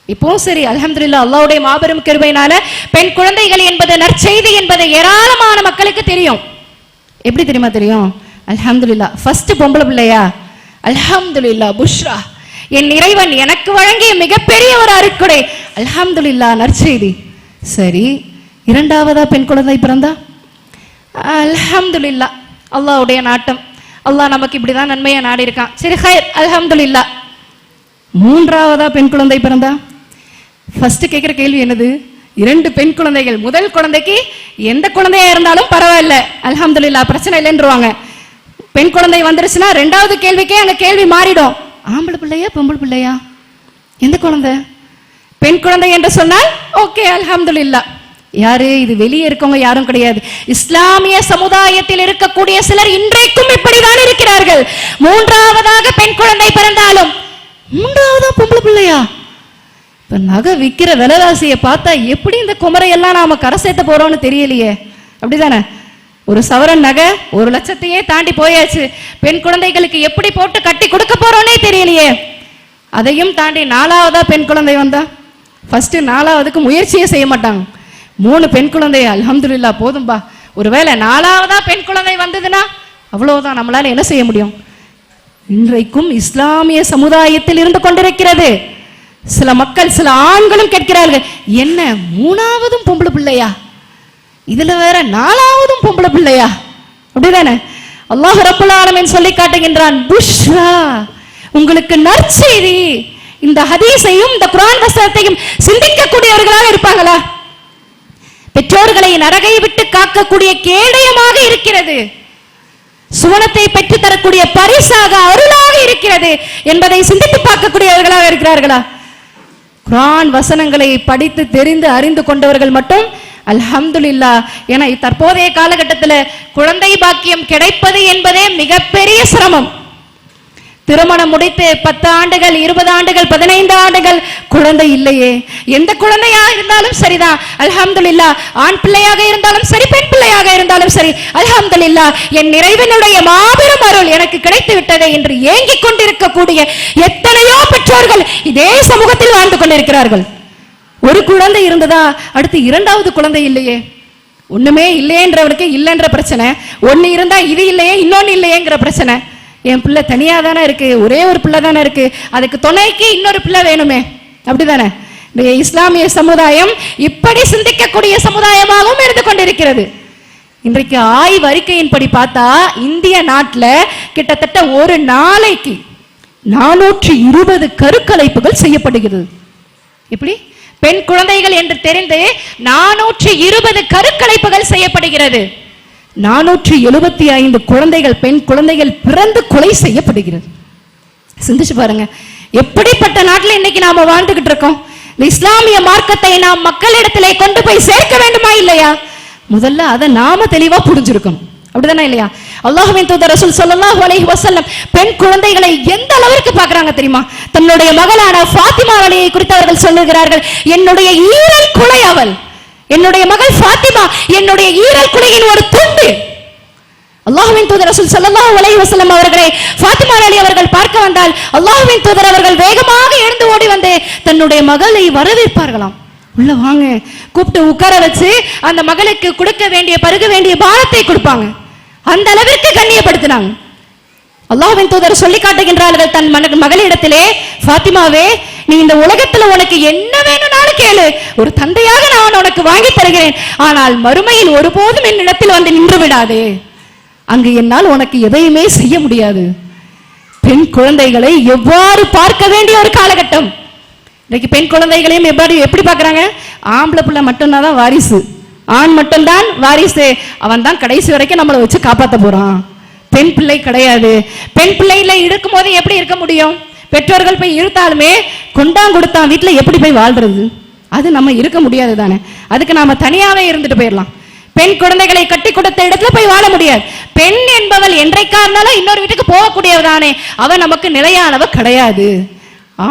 C: இப்போ சரி, அல்ஹம்துலில்லாஹ், அல்லாஹ்வுடைய மாபெரும் கிருபையினால பெண் குழந்தைகள் என்பது நற்செய்தி என்பது ஏராளமான மக்களுக்கு தெரியும். எப்படி தெரியுமா தெரியும்? அல்ஹம்துலில்லாஹ், ஃபர்ஸ்ட் பொம்பளை பிள்ளையா? அல்ஹம்துலில்லாஹ், புஷ்ரா, என் இறைவன் எனக்கு வழங்கிய மிகப்பெரிய ஒரு அருட்கொடை, அல்ஹம்துலில்லாஹ், நற்செய்தி. சரி, 2வதா பெண் குழந்தை பிறந்தா? அல்ஹம்துலில்லாஹ், அல்லாஹ்வுடைய நாட்டம், அல்லாஹ் நமக்கு இப்படிதான் நன்மையை நாடி இருக்கான். சரி, ஹைர், அல்ஹம்துலில்லாஹ். 3வதா பெண் குழந்தை பிறந்தா? ஃபர்ஸ்ட் கேட்கிற கேள்வி என்னது? 2 பெண் குழந்தைகள். முதல் குழந்தைக்கு எந்த குழந்தையா இருந்தாலும் பரவாயில்ல, அல்ஹம்துலில்லாஹ், பிரச்சனை இல்லைன்றுவாங்க. பெண் குழந்தை வந்துருச்சுன்னா 2வது கேள்விக்கே அங்க கேள்வி மாறிடும். ஆம்பளை பிள்ளையா பொம்பளை பிள்ளையா? எந்த குழந்தை? பெண் குழந்தை என்று சொன்னால் ஓகே, அல்ஹம்துலில்லாஹ். யாரு இது? வெளியே இருக்கவங்க யாரும் கிடையாது. இஸ்லாமிய சமுதாயத்தில் இருக்கக்கூடிய சிலர் இன்றைக்கும் இப்படிதான் இருக்கிறார்கள். 3வதாக பெண் குழந்தை பிறந்தாலும் 3வதா பொம்பளை பிள்ளையா? இப்ப நகை விற்கிற விலைவாசியை பார்த்தா எப்படி இந்த குமரையெல்லாம் நாம கரை சேர்த்த போறோம்னு தெரியலையே. அப்படிதானே? ஒரு சவரன் நகை 1 லட்சத்தையே தாண்டி போயாச்சு. பெண் குழந்தைகளுக்கு எப்படி போட்டு கட்டி கொடுக்க போறோன்னே தெரியலையே. அதையும் தாண்டி 4வதா பெண் குழந்தை வந்தா, ஃபர்ஸ்ட் 4வதுக்கு முயற்சியே செய்ய மாட்டாங்க. 3 பெண் குழந்தை, அல்ஹம்துலில்லாஹ், போதும்பா. ஒருவேளை 4வதா பெண் குழந்தை வந்ததுன்னா அவ்வளவுதான், நம்மளால என்ன செய்ய முடியும்? இன்றைக்கும் இஸ்லாமிய சமுதாயத்தில் இருந்து கொண்டிருக்கிறது. சில மக்கள், சில ஆண்களும் கேட்கிறார்கள், என்ன 3வதும் பொம்பளை பிள்ளையா? இதுல வேற 4வதும் பொம்பளை பிள்ளையா? அப்படிதானே? அல்லாஹ் ரப்பல் ஆலமீன் சொல்லி காட்டுகின்றான், புஷ்ரா, உங்களுக்கு நற்செய்தி. இந்த ஹதீஸையும் இந்த குர்ஆன் வசனத்தையும் சிந்திக்கக்கூடியவர்களாக இருப்பாங்களா? பெற்றோர்களை நரகை விட்டு காக்கக்கூடிய கேடயமாக இருக்கிறது, சுவனத்தை பெற்று தரக்கூடிய பரிசாக, அருளாக இருக்கிறது என்பதை சிந்தித்து பார்க்கக்கூடியவர்களாக இருக்கிறார்களா? குர்ஆன் வசனங்களை படித்து தெரிந்து அறிந்து கொண்டவர்கள் மட்டும் அல்ஹம்துலில்லாஹ். ஏன்னா தற்போதைய காலகட்டத்தில் குழந்தை பாக்கியம் கிடைப்பது என்பதே மிகப்பெரிய சிரமம். திருமணம் முடித்து 10 ஆண்டுகள், 20 ஆண்டுகள், 15 ஆண்டுகள் குழந்தை இல்லையே. எந்த குழந்தையா இருந்தாலும் சரிதான், அல்ஹம்துலில்லாஹ். ஆண் பிள்ளையாக இருந்தாலும் சரி, பெண் பிள்ளையாக இருந்தாலும் சரி, அல்ஹம்துலில்லாஹ், என் இறைவனுடைய மாபெரும் அருள் எனக்கு கிடைத்து விட்டதே என்று ஏங்கிக் கொண்டிருக்கக்கூடிய எத்தனையோ பெற்றோர்கள் இதே சமூகத்தில் வாழ்ந்து கொண்டிருக்கிறார்கள். ஒரு குழந்தை இருந்ததா, அடுத்து 2வது குழந்தை இல்லையே. ஒண்ணுமே இல்லையேன்றவனுக்கு இல்லைன்ற பிரச்சனை, ஒன்னு இருந்தா இது இல்லையே, இன்னொன்னு இல்லையேங்கிற பிரச்சனை. என் பிள்ளை தனியா தானே இருக்கு, ஒரே ஒரு பிள்ளை தானே இருக்கு, அதுக்கு துணைக்கு இன்னொரு பிள்ளை வேணுமே. அப்படிதானே? இந்த இஸ்லாமிய சமுதாயம் இப்படி சிந்திக்கக்கூடிய சமுதாயமாகவும் இருந்து கொண்டிருக்கிறது. இன்றைக்கு ஆய்வு அறிக்கையின்படி பார்த்தா இந்திய நாட்டில் கிட்டத்தட்ட ஒரு நாளைக்கு 420 கருக்கலைப்புகள் செய்யப்படுகிறது. இப்படி பெண் குழந்தைகள் என்று தெரிந்து 420 கருக்கலைப்புகள் செய்யப்படுகிறது. 475 குழந்தைகள், பெண் குழந்தைகள் பிறந்து கொலை செய்யப்படுகிறது. சிந்திச்சு பாருங்க, எப்படிப்பட்ட நாட்டில் இன்னைக்கு நாம வாழ்ந்துகிட்டு இருக்கோம். இந்த இஸ்லாமிய மார்க்கத்தை நாம் மக்களிடத்திலே கொண்டு போய் சேர்க்க வேண்டுமா இல்லையா? முதல்ல அதை நாம தெளிவா புரிஞ்சிருக்கணும். அப்படிதானே இல்லையா? அல்லாஹ்வின் தூதர் ரசூல் ஸல்லல்லாஹு அலைஹி வஸல்லம் பெண் குழந்தைகளை எந்த அளவிற்கு பார்க்கறாங்க தெரியுமா? தன்னுடைய மகளான ஃபாத்திமா அலியை குறித்து அவர்கள் சொல்லுகிறார்கள், என்னுடைய ஈரல் குலை அவள், என்னுடைய மகள் ஃபாத்திமா என்னுடைய ஈரல் குலையின் ஒரு துண்டு. அல்லாஹ்வின் தூதர் ரசூல் ஸல்லல்லாஹு அலைஹி வஸல்லம் அவர்களை ஃபாத்திமா அலி அவர்கள் பார்க்க வந்தால் அல்லாஹ்வின் தூதர் அவர்கள் வேகமாக எழுந்து ஓடி வந்து தன்னுடைய மகளை வரவேற்பார்களாம். உள்ள வாங்க, கூப்பிட்டு உட்கார வச்சு அந்த மகளுக்கு கொடுக்க வேண்டிய, பருக வேண்டிய பானத்தை கொடுப்பாங்க. அந்த அளவிற்கு கண்ணியப்படுத்தினாங்க. அல்லாஹ்வின் தூதர் சொல்லி காட்டுகின்றார்கள் தன் மகளிடத்திலே, ஃபாத்திமாவே, நீ இந்த உலகத்துல உனக்கு என்ன வேணும்னாலும் கேளு, ஒரு தந்தையாக நான் உனக்கு வாங்கி தருகிறேன், ஆனால் மறுமையில் ஒருபோதும் என்னிடத்தில் வந்து நின்று விடாதே. அங்கு என்னால் உனக்கு எதையுமே செய்ய முடியாது. பெண் குழந்தைகளை எவ்வாறு பார்க்க வேண்டிய ஒரு காலகட்டம். இன்னைக்கு பெண் குழந்தைகளையும் எப்படி பார்க்கறாங்க? ஆம்பளை பிள்ளை மட்டும்தான் தான் வாரிசு, ஆண் மட்டும்தான் வாரிசு, அவன் தான் கடைசி வரைக்கும் நம்மளை வச்சு காப்பாற்ற போறான். பெண் பிள்ளை கிடையாது. பெண் பிள்ளையில இருக்கும் போது எப்படி இருக்க முடியும்? பெற்றோர்கள் போய் இழுத்தாலுமே கொண்டாங்குடுத்தான் வீட்டுல எப்படி போய் வாழ்றது? அது நம்ம இருக்க முடியாது தானே. அதுக்கு நாம தனியாவே இருந்துட்டு போயிடலாம். பெண் குழந்தைகளை கட்டி கொடுத்த இடத்துல போய் வாழ முடியாது. பெண் என்பவள் என்றைக்கா இருந்தாலும் இன்னொரு வீட்டுக்கு போகக்கூடியவ தானே, அவ நமக்கு நிலையானவ கிடையாது.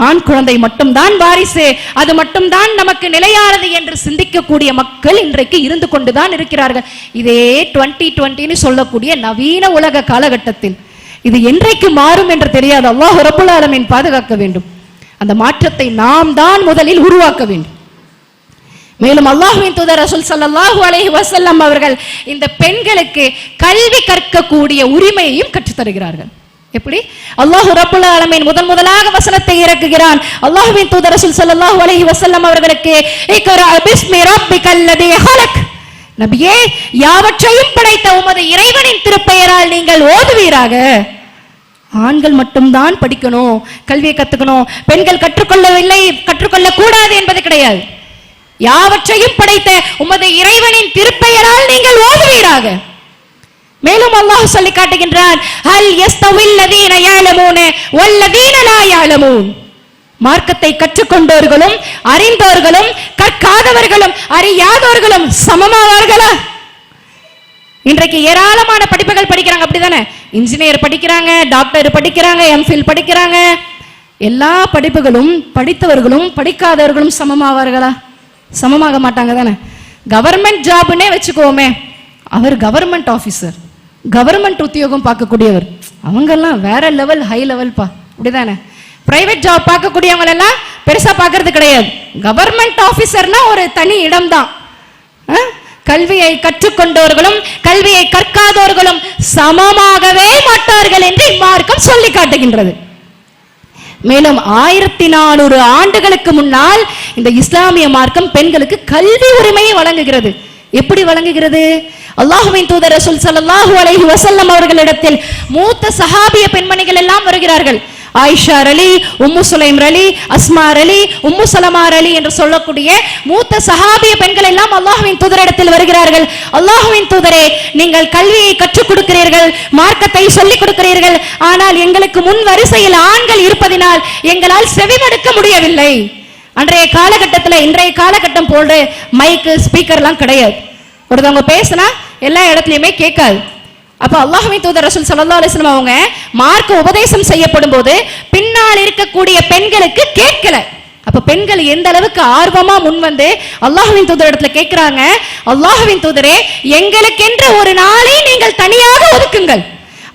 C: ஆண் குழந்தை மட்டும்தான் வாரிசு, அது மட்டும்தான் நமக்கு நிலையானது என்று சிந்திக்கக்கூடிய மக்கள் இன்றைக்கு இருந்து கொண்டுதான் இருக்கிறார்கள். இதே 2020 சொல்லக்கூடிய நவீன உலக காலகட்டத்தில் இது என்றைக்கு மாறும் என்று தெரியாது. அல்லாஹ் ரப்புல் ஆலமீன் பாதுகாக்க வேண்டும். அந்த மாற்றத்தை நாம் தான் முதலில் உருவாக்க வேண்டும். மேலும் அல்லாஹ்வின் தூதர் ரசூல் ஸல்லல்லாஹு அலைஹி வஸல்லம் அவர்கள் இந்த பெண்களுக்கு கல்வி கற்கக்கூடிய உரிமையையும் கற்றுத் தருகிறார்கள். எப்படி? அல்லாஹ் ரப்புல் ஆலமீன் முதலாக வசனத்தை இறக்குகிறான். அல்லாஹ்வின் தூதர் ரசூல் ஸல்லல்லாஹு அலைஹி வஸல்லம் அவர்களுக்கு இக்ரா பிஸ்மி ரப்பிக்கல் லதீ ஹலக், நபியே யாவற்றையும் படைத்த உமது இறைவனின் திருப்பெயரால் நீங்கள் ஓதுவீராக. ஆண்கள் மட்டும்தான் படிக்கணும், கல்வியை கத்துக்கணும், பெண்கள் கற்றுக்கொள்ள கூடாது என்பது கிடையாது. யாவற்றையும் படைத்த உமது இறைவனின் திருப்பெயரால் நீங்கள் ஓதுவீராக. மேலும் அல்லாஹ் சொல்லி காட்டுகின்றான், ஹல் யஸ்தவில் லதீன யஅலமூன வல்லதீன லா யஅலமூன். மார்க்கத்தை கற்றுக்கொண்டவர்களும் அறிந்தவர்களும் கற்காதவர்களும் அறியாதவர்களும் சமமாவார்களா? இன்றைக்கு ஏராளமான படிப்புகள் படிக்கிறாங்க, அப்படிதானே? இன்ஜினியர் படிக்கிறாங்க, டாக்டர் படிக்கிறாங்க, எம்ஃபில் படிக்கிறாங்க. எல்லா படிப்புகளும் படித்தவர்களும் படிக்காதவர்களும் சமமாவார்களா? சமமாக மாட்டாங்க தானே. கவர்மெண்ட் ஜாப்னே வச்சுக்கோமே, அவர் கவர்மெண்ட் ஆபீசர், கவர்மெண்ட் உத்தியோகம் பார்க்கக்கூடியவர், அவங்கெல்லாம் வேற லெவல், ஹை லெவல் பா, அப்படிதானே? பிரைவேட் ஜாப் பார்க்கக்கூடியவங்க எல்லாம் பெருசா பார்க்கறது கிடையாது. கவர்மெண்ட் ஆபீசர்னா ஒரு தனி இடம் தான். கல்வியை கற்றுக்கொண்டவர்களும் கல்வியை கற்காதவர்களும் சமமாகவே மாட்டார்கள் என்று மார்க்கம் சொல்லி காட்டுகின்றது. மேலும் 1400 ஆண்டுகளுக்கு முன்னால் இந்த இஸ்லாமிய மார்க்கம் பெண்களுக்கு கல்வி உரிமையை வழங்குகிறது. எப்படி வழங்குகிறது? அல்லாஹ்வின் தூதர் ரசூல் ஸல்லல்லாஹு அலைஹி வஸல்லம் அவர்களிடத்தில் மூத்த சஹாபிய பெண்மணிகள் எல்லாம் வருகிறார்கள். ஆயிஷா ரலி, உம்மு சுலைம் ரலி, அஸ்மா ரலி, உம்மு சலமா ரலி என்று சொல்லக்கூடிய மூத்த சஹாபிய பெண்கள் எல்லாம் அல்லாஹ்வின் தூதரிடத்தில் வருகிறார்கள். அல்லாஹ்வின் தூதரே, நீங்கள் கல்வியை கற்றுக் கொடுக்கிறீர்கள், மார்க்கத்தை சொல்லிக் கொடுக்கிறீர்கள், ஆனால் எங்களுக்கு முன் வரிசையில் ஆண்கள் இருப்பதினால் எங்களால் செவிமடுக்க முடியவில்லை. அன்றைய காலகட்டத்தில் இன்றைய காலகட்டம் போல மைக்கு ஸ்பீக்கர்லாம் கிடையாது. ஒருத்தவங்க பேசினா எல்லா இடத்துலையுமே கேட்காது. அப்ப அல்லாஹ்வின் தூதர் ரசூல் ஸல்லல்லாஹு அலைஹி வஸல்லம் அவங்க மார்க்க உபதேசம் செய்யப்படும் போது பின்னால் இருக்கக்கூடிய பெண்களுக்கு கேட்கல. அப்ப பெண்கள் எந்த அளவுக்கு ஆர்வமா முன் வந்து அல்லாஹ்வின் தூதர் இடத்துல கேட்கிறாங்க, அல்லாஹ்வின் தூதரே, எங்களுக்கென்ற ஒரு நாளை நீங்கள் தனியாக ஒதுக்குங்கள்,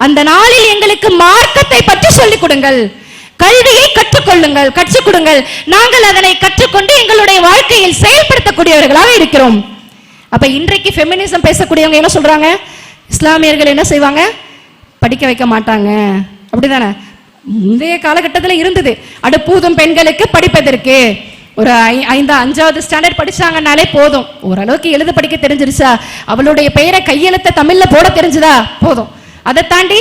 C: அந்த நாளில் எங்களுக்கு மார்க்கத்தை பற்றி சொல்லிக் கொடுங்கள், கல்வியை கற்றுக் கொடுங்கள், நாங்கள் அதனை கற்றுக்கொண்டு எங்களுடைய வாழ்க்கையில் செயல்படுத்தக்கூடியவர்களாக இருக்கிறோம். அப்ப இன்றைக்கு ஃபெமினிசம் பேசக்கூடியவங்க என்ன சொல்றாங்க? இஸ்லாமியர்கள் என்ன செய்வாங்க? படிக்க வைக்க மாட்டாங்க, அப்படிதானே? முந்தைய காலகட்டத்தில் இருந்தது. அடுப்பூதும் பெண்களுக்கு படிப்பதற்கு ஒரு 5வது ஸ்டாண்டர்ட் படிச்சாங்கன்னாலே போதும், ஓரளவுக்கு எழுத படிக்க தெரிஞ்சிருச்சா, அவளுடைய பெயரை கையெழுத்த தமிழ்ல போட தெரிஞ்சுதா போதும். அதை தாண்டி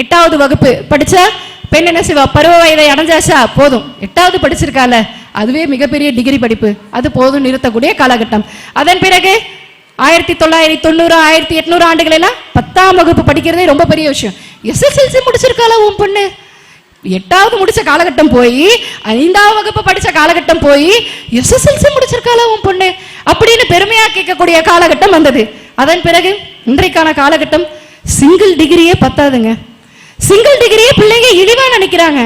C: 8வது வகுப்பு படிச்சா பெண் என்ன செய்வா? பருவ வயதை அடைஞ்சாச்சா போதும், 8வது படிச்சிருக்கால அதுவே மிகப்பெரிய டிகிரி படிப்பு, அது போதும் நிறுத்தக்கூடிய காலகட்டம். அதன் பிறகு 1990 1800 ஆண்டுகள் எல்லாம் 10ஆம் வகுப்பு படிக்கிறதே ரொம்ப பெரிய விஷயம். எஸ்எஸ்எல்சி முடிச்சிருக்கால உன் பொண்ணு, 8வது முடிச்ச காலகட்டம் போய் 5ஆம் வகுப்பு படிச்ச காலகட்டம் போய் எஸ்எஸ்எல்சி முடிச்சிருக்கால உன் பொண்ணு அப்படின்னு பெருமையா கேட்கக்கூடிய காலகட்டம் வந்தது. அதன் பிறகு இன்றைக்கான காலகட்டம் சிங்கிள் டிகிரியே பத்தாதுங்க. சிங்கிள் டிகிரியே பிள்ளைங்க இழிவா நினைக்கிறாங்க.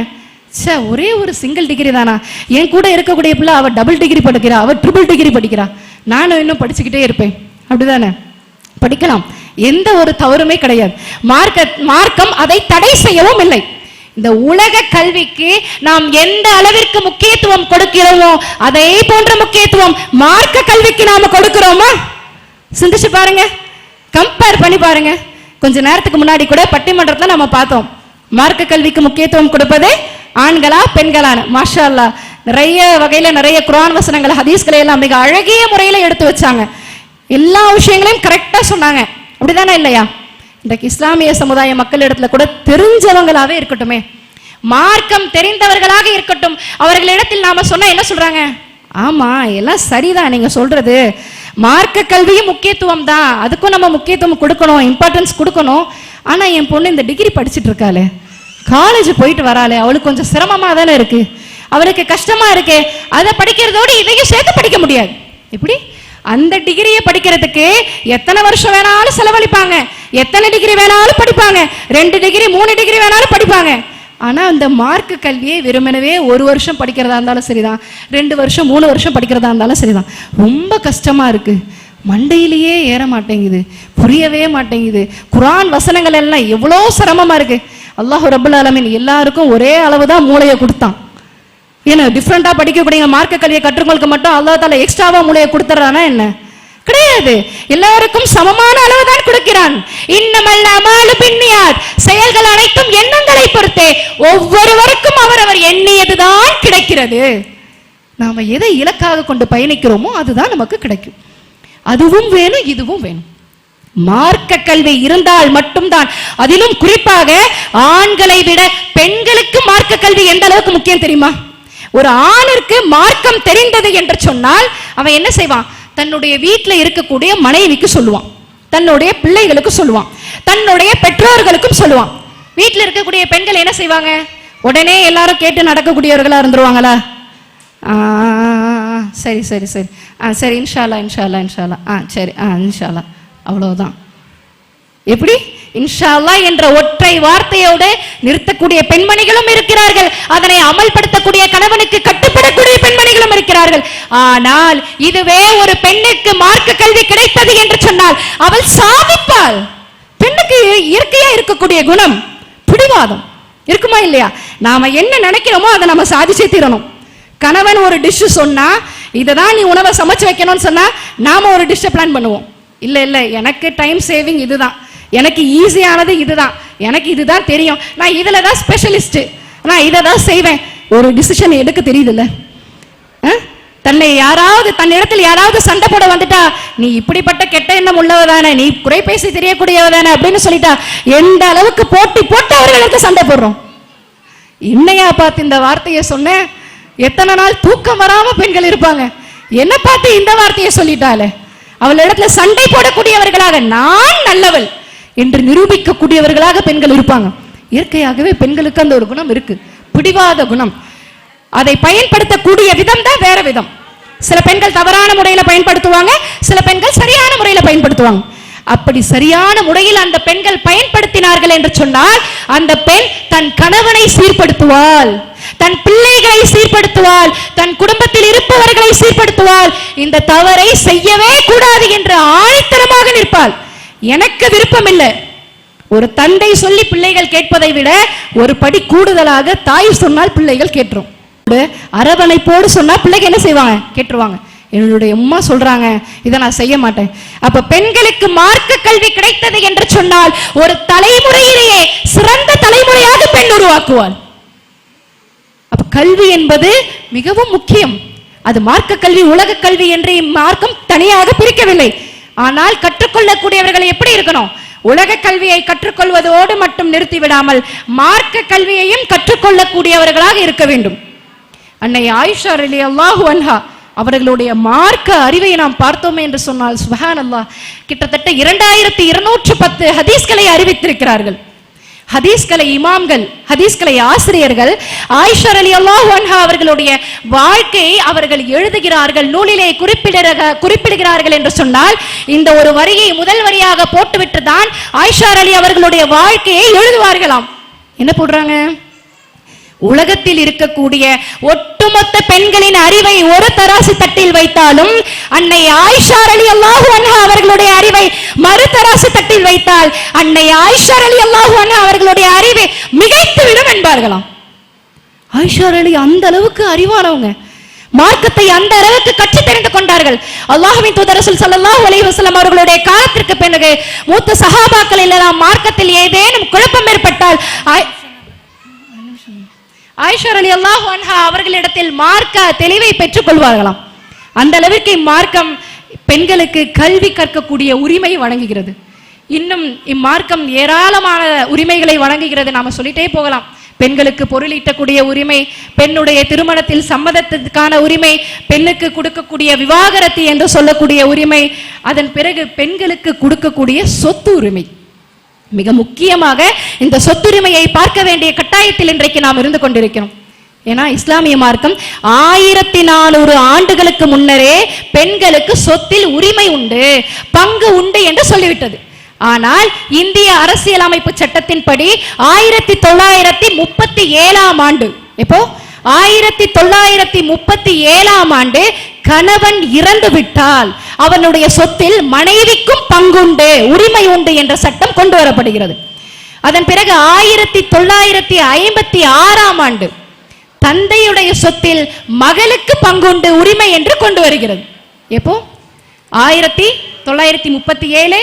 C: ஒரே ஒரு சிங்கிள் டிகிரி தானா? என் கூட இருக்கக்கூடிய பிள்ளை அவ டபுள் டிகிரி படிக்கிறா, அவ ட்ரிபிள் டிகிரி படிக்கிறா, நானும் இன்னும் படிச்சுக்கிட்டே இருப்பேன், அப்படிதானே? படிக்கலாம், எந்த ஒரு தவறுமே கிடையாது. மார்க்கம் அதை தடை செய்யவும் இல்லை. இந்த உலக கல்விக்கு நாம் எந்த அளவிற்கு முக்கியத்துவம் கொடுக்கிறோமோ அதே போன்ற முக்கியத்துவம் மார்க்க கல்விக்கு நாம கொடுக்கிறோமா? சிந்திச்சு பாருங்க, கம்பேர் பண்ணி பாருங்க. கொஞ்ச நேரத்துக்கு முன்னாடி கூட பட்டிமன்றத்துல நம்ம பார்த்தோம், மார்க்க கல்விக்கு முக்கியத்துவம் கொடுப்பது ஆண்களா பெண்களான. மாஷா அல்லாஹ், நிறைய வகையில நிறைய குர்ஆன் வசனங்கள் ஹதீஸ்களை எல்லாம் மிக அழகிய முறையில எடுத்து வச்சாங்க. எல்லா விஷயங்களையும் கரெக்டா சொன்னாங்க, அப்படிதானே இல்லையா? இன்றைக்கு இஸ்லாமிய சமுதாய மக்களிடத்துல கூட தெரிஞ்சவங்களாவே இருக்கட்டுமே, மார்க்கம் தெரிந்தவர்களாக இருக்கட்டும், அவர்களிடத்தில் நாம சொன்னா என்ன சொல்றாங்க? ஆமா, எல்லாம் சரிதான் நீங்க சொல்றது, மார்க்க கல்வியும் முக்கியத்துவம் தான், அதுக்கும் நம்ம முக்கியத்துவம் கொடுக்கணும், இம்பார்ட்டன்ஸ் கொடுக்கணும். ஆனா என் பொண்ணு இந்த டிகிரி படிச்சுட்டு இருக்காளே, காலேஜ் போயிட்டு வராளே, அவளுக்கு கொஞ்சம் சிரமமா தானே இருக்கு, அவளுக்கு கஷ்டமா இருக்கு, அதை படிக்கிறதோடு இதையும் சேர்த்து படிக்க முடியாது. எப்படி? அந்த டிகிரியை படிக்கிறதுக்கு எத்தனை வருஷம் வேணாலும் செலவழிப்பாங்க, எத்தனை டிகிரி வேணாலும் படிப்பாங்க, 2 டிகிரி 3 டிகிரி வேணாலும் படிப்பாங்க. ஆனா அந்த மார்க்க கல்வியை வெறுமனவே 1 வருஷம் படிக்கிறதா இருந்தாலும் சரிதான், 2 வருஷம் 3 வருஷம் படிக்கிறதா இருந்தாலும் சரிதான், ரொம்ப கஷ்டமா இருக்கு, மண்டையிலேயே ஏற மாட்டேங்குது, புரியவே மாட்டேங்குது, குர்ஆன் வசனங்கள் எல்லாம் எவ்வளோ சிரமமா இருக்கு. அல்லாஹ் ரப்பல் ஆலமீன் எல்லாருக்கும் ஒரே அளவுதான் மூளையை கொடுத்தான். ஏன்னா டிஃப்ரெண்டா படிக்கக்கூடிய மார்க்க கல்வியை கற்றுக்கொள்ளுக்கு மட்டும் அல்லாஹ் தஆலா எக்ஸ்ட்ராவா மூளையை கொடுத்துறானா என்ன? கிடையாது, எல்லாருக்கும் சமமான அளவு தான் கொடுக்கிறான். இன்னமல் அமாலு பின்னியாத், செயல்கள் அனைத்தும் எண்ணங்களை பொறுத்தே, ஒவ்வொருவருக்கும் அவரவர் எண்ணியதுதான் கிடைக்கிறது. நாம எதை இலக்காக கொண்டு பயணிக்கிறோமோ அதுதான் நமக்கு கிடைக்கும். அதுவும் வேணும், இதுவும் வேணும். மார்க்க கல்வி இருந்தால் மட்டும்தான், அதிலும் குறிப்பாக ஆண்களை விட பெண்களுக்கு மார்க்க கல்வி எந்த அளவுக்கு முக்கியம் தெரியுமா? ஒரு ஆணிற்கு மார்க்கம் தெரிந்தது என்று சொன்னால் அவன் என்ன செய்வான்? தன்னுடைய வீட்டில் இருக்கக்கூடிய மனைவிக்கு சொல்லுவான், தன்னுடைய பிள்ளைகளுக்கு சொல்லுவான், தன்னுடைய பெற்றோர்களுக்கும் சொல்லுவான். வீட்டில் இருக்கக்கூடிய பெண்கள் என்ன செய்வாங்க? உடனே எல்லாரும் கேட்டு நடக்கக்கூடியவர்களா இருந்துருவாங்களா? சரி சரி சரி சரி, இன்ஷா அல்லாஹ் இன்ஷா அல்லாஹ் இன்ஷா அல்லாஹ், சரி இன்ஷா அல்லாஹ், அவ்வளவுதான். எப்படி? இன்ஷா அல்லாஹ் என்ற ஒற்றை வார்த்தையோடு நிறுத்தக்கூடிய பெண்மணிகளும் இருக்கிறார்கள், அதனை அமல்படுத்தக்கூடிய கணவனுக்கு கட்டுப்படக்கூடிய பெண்மணிகளும் இருக்கிறார்கள். ஆனால் இதுவே ஒரு பெண்ணுக்கு மார்க்க கல்வி கிடைத்தது என்று சொன்னால் அவள் சாதிப்பாள். பெண்ணுக்கு இயற்கையா இருக்கக்கூடிய குணம் பிடிவாதம் இருக்குமா இல்லையா? நாம என்ன நினைக்கிறோமோ அதை நம்ம சாதிச்சே தீரணும். கணவன் ஒரு டிஷ் சொன்னா, இதைதான் நீ உணவை சமைச்சு வைக்கணும்னு சொன்னா நாம ஒரு டிஷ்ஷை பிளான் பண்ணுவோம். இல்ல இல்ல, எனக்கு டைம் சேவிங் இதுதான், எனக்கு ஈஸியானது இதுதான், எனக்கு இதுதான் தெரியும், நான் இதுல தான் ஸ்பெஷலிஸ்ட், நான் இதை தான் செய்வேன். ஒரு டிசிஷன் எடுக்க தெரியுதுல்ல? தன்னை யாராவது தன்னிடத்தில் யாராவது சண்டை போட வந்துட்டா, நீ இப்படிப்பட்ட கெட்ட எண்ணம் உள்ளவதானே, நீ குறை பேசி தெரியக்கூடியவதானே அப்படின்னு சொல்லிட்டா எந்த அளவுக்கு போட்டி போட்டு அவர்களுக்கு சண்டை போடுறோம். என்னையா பார்த்து இந்த வார்த்தையை சொன்ன, எத்தனை நாள் தூக்கம் வராம பெண்கள் இருப்பாங்க, என்ன பார்த்து இந்த வார்த்தையை சொல்லிட்டாலே. அவள் இடத்துல சண்டை போடக்கூடியவர்களாக, நான் நல்லவள் என்று நிரூபிக்கக்கூடியவர்களாக பெண்கள் இருப்பாங்க. இயற்கையாகவே பெண்களுக்கு அந்த ஒரு குணம் இருக்கு, பிடிவாத குணம். அதை பயன்படுத்தக்கூடிய விதம் தான் வேற விதம். சில பெண்கள் தவறான முறையில பயன்படுத்துவாங்க, சில பெண்கள் சரியான முறையில பயன்படுத்துவாங்க. அப்படி சரியான முறையில் அந்த பெண்கள் பயன்படுத்தினார்கள் என்று சொன்னால் அந்த பெண் தன் கணவனை சீர்படுத்துவாள், தன் பிள்ளைகளை சீர்படுத்துவாள், தன் குடும்பத்தில் இருப்பவர்களை சீர்படுத்துவாள். இந்த தவறை செய்யவே கூடாது என்று ஆணித்தரமாக நிற்பாள். எனக்கு விருப்பம் இல்லை, ஒரு தந்தை சொல்லி பிள்ளைகள் கேட்பதை விட ஒரு படி கூடுதலாக தாய் சொன்னால் பிள்ளைகள் கேட்டுரும். அரவணைப்போடு சொன்னா பிள்ளைகள் என்ன செய்வாங்க? கேட்டுருவாங்க. என்னுடைய அம்மா சொல்றாங்க, இதை நான் செய்ய மாட்டேன். அப்ப பெண்களுக்கு மார்க்க கல்வி கிடைத்தது என்று சொன்னால் ஒரு தலைமுறையிலேயே சிறந்த தலைமுறையாக பெண் உருவாக்குவாள். அப்ப கல்வி என்பது மிகவும் முக்கியம். அது மார்க்க கல்வி, உலக கல்வி என்று மார்க்கம் தனியாக பிரிக்கவில்லை. ஆனால் கற்றுக்கொள்ளக்கூடியவர்கள் எப்படி இருக்கணும்? உலக கல்வியை கற்றுக்கொள்வதோடு மட்டும் நிறுத்திவிடாமல் மார்க்க கல்வியையும் கற்றுக்கொள்ளக்கூடியவர்களாக இருக்க வேண்டும். அன்னை ஆயிஷா ரலியல்லாஹு அன்ஹா அவர்களுடைய மார்க்க அறிவை நாம் பார்த்தோமே என்று சொன்னால் சுப்ஹானல்லாஹ், கிட்டத்தட்ட 2210 ஹதீஸ்களை அறிவித்திருக்கிறார்கள். ஹதீஸ்களை இமாம்கள், ஹதீஸ்களை ஆசிரியர்கள் ஆயிஷா ரலியல்லாஹு அன்ஹா அவர்களுடைய வாழ்க்கையை அவர்கள் எழுதுகிறார்கள், நூலிலே குறிப்பிடுகிறார்கள் என்று சொன்னால் இந்த ஒரு வரியை முதல் வரியாக போட்டுவிட்டு தான் ஆயிஷா ரலி அவர்களுடைய வாழ்க்கையை எழுதுவார்களாம். என்ன போடுறாங்க? உலகத்தில் இருக்கக்கூடிய ஒட்டுமொத்த பெண்களின் அறிவை ஒரு தராசு தட்டில் வைத்தாலும் அன்னை ஆயிஷா ரலியல்லாஹு அன்ஹா அவர்களுடைய அறிவை மறு தராசு தட்டில் வைத்தால் அன்னை ஆயிஷா ரலியல்லாஹு அன்ஹா அவர்களுடைய அறிவை மிகைத்து விடும் என்பார்களாம். ஆயிஷா ரலி அந்த அளவுக்கு அறிவானவங்க, மார்க்கத்தை அந்த அளவுக்கு கற்று தெரிந்து கொண்டார்கள். அல்லாஹ்வின் தூதர் ரசூல் ஸல்லல்லாஹு அலைஹி வஸல்லம் அவர்களுடைய காலத்திற்கு பிறகு மூத்த சஹாபாக்கள் எல்லாம் மார்க்கத்தில் ஏதேனும் குழப்பம் ஏற்பட்டால் ஆயிஷா ரலியல்லாஹு அன்ஹா அவர்களிடத்தில் மார்க்க தெளிவை பெற்றுக் கொள்வார்களாம். அந்த அளவிற்கு மார்க்கம் பெண்களுக்கு கல்வி கற்கக்கூடிய உரிமை வழங்குகிறது. இன்னும் இம்மார்க்கம் ஏராளமான உரிமைகளை வழங்குகிறது. நாம சொல்லிட்டே போகலாம். பெண்களுக்கு பொருளீட்டக்கூடிய உரிமை, பெண்ணுடைய திருமணத்தில் சம்மதத்திற்கான உரிமை, பெண்ணுக்கு கொடுக்கக்கூடிய விவாகரத்து என்று சொல்லக்கூடிய உரிமை, அதன் பிறகு பெண்களுக்கு கொடுக்கக்கூடிய சொத்து உரிமை. மிக முக்கியமாக இந்த சொத்துரிமையை பார்க்க வேண்டிய கட்டாயத்தில் இன்றைக்கு நாம் இருந்து கொண்டிருக்கிறோம். ஏன்னா இஸ்லாமிய மார்க்கம் 1400 ஆண்டுகளுக்கு முன்னரே பெண்களுக்கு சொத்தில் உரிமை உண்டு, பங்கு உண்டு என்று சொல்லிவிட்டது. ஆனால் இந்திய அரசியலமைப்பு சட்டத்தின்படி 1937 ஆண்டு, இப்போ 1937 ஆண்டு கணவன் இறந்து விட்டால் அவனுடைய சொத்தில் மனைவிக்கும் பங்குண்டு, உரிமை உண்டு என்ற சட்டம் கொண்டு வரப்படுகிறது. அதன் பிறகு 1956 ஆண்டு தந்தையுடைய சொத்தில் மகளுக்கு பங்குண்டு, உரிமை என்று கொண்டு வருகிறது. எப்போ? 1937,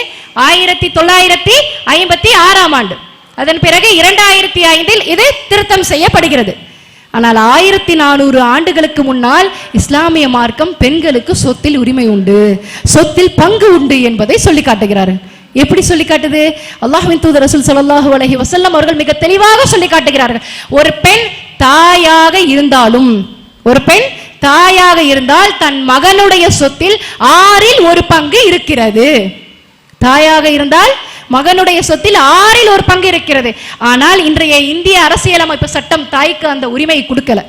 C: 1956 ஆண்டு. அதன் பிறகு 2005 இது திருத்தம் செய்யப்படுகிறது. ஆனால் 1400 ஆண்டுகளுக்கு முன்னால் இஸ்லாமிய மார்க்கம் பெண்களுக்கு சொத்தில் உரிமை உண்டு, சொத்தில் பங்கு உண்டு என்பதை சொல்லி காட்டுகிறார். எப்படி சொல்லி காட்டுது? அல்லாஹ்வின் தூதர் ரசூல் ஸல்லல்லாஹு அலைஹி வஸல்லம் அவர்கள் மிக தெளிவாக சொல்லி காட்டுகிறார்கள். ஒரு பெண் தாயாக இருந்தாலும், ஒரு பெண் தாயாக இருந்தால் தன் மகனுடைய சொத்தில் 1/6 பங்கு இருக்கிறது. தாயாக இருந்தால் மகனுடைய சொத்தில் 1/6 பங்கு இருக்கிறது. ஆனால் இன்றைய இந்திய அரசியலமைப்பு சட்டம் தாய்க்கு அந்த உரிமை கொடுக்கல.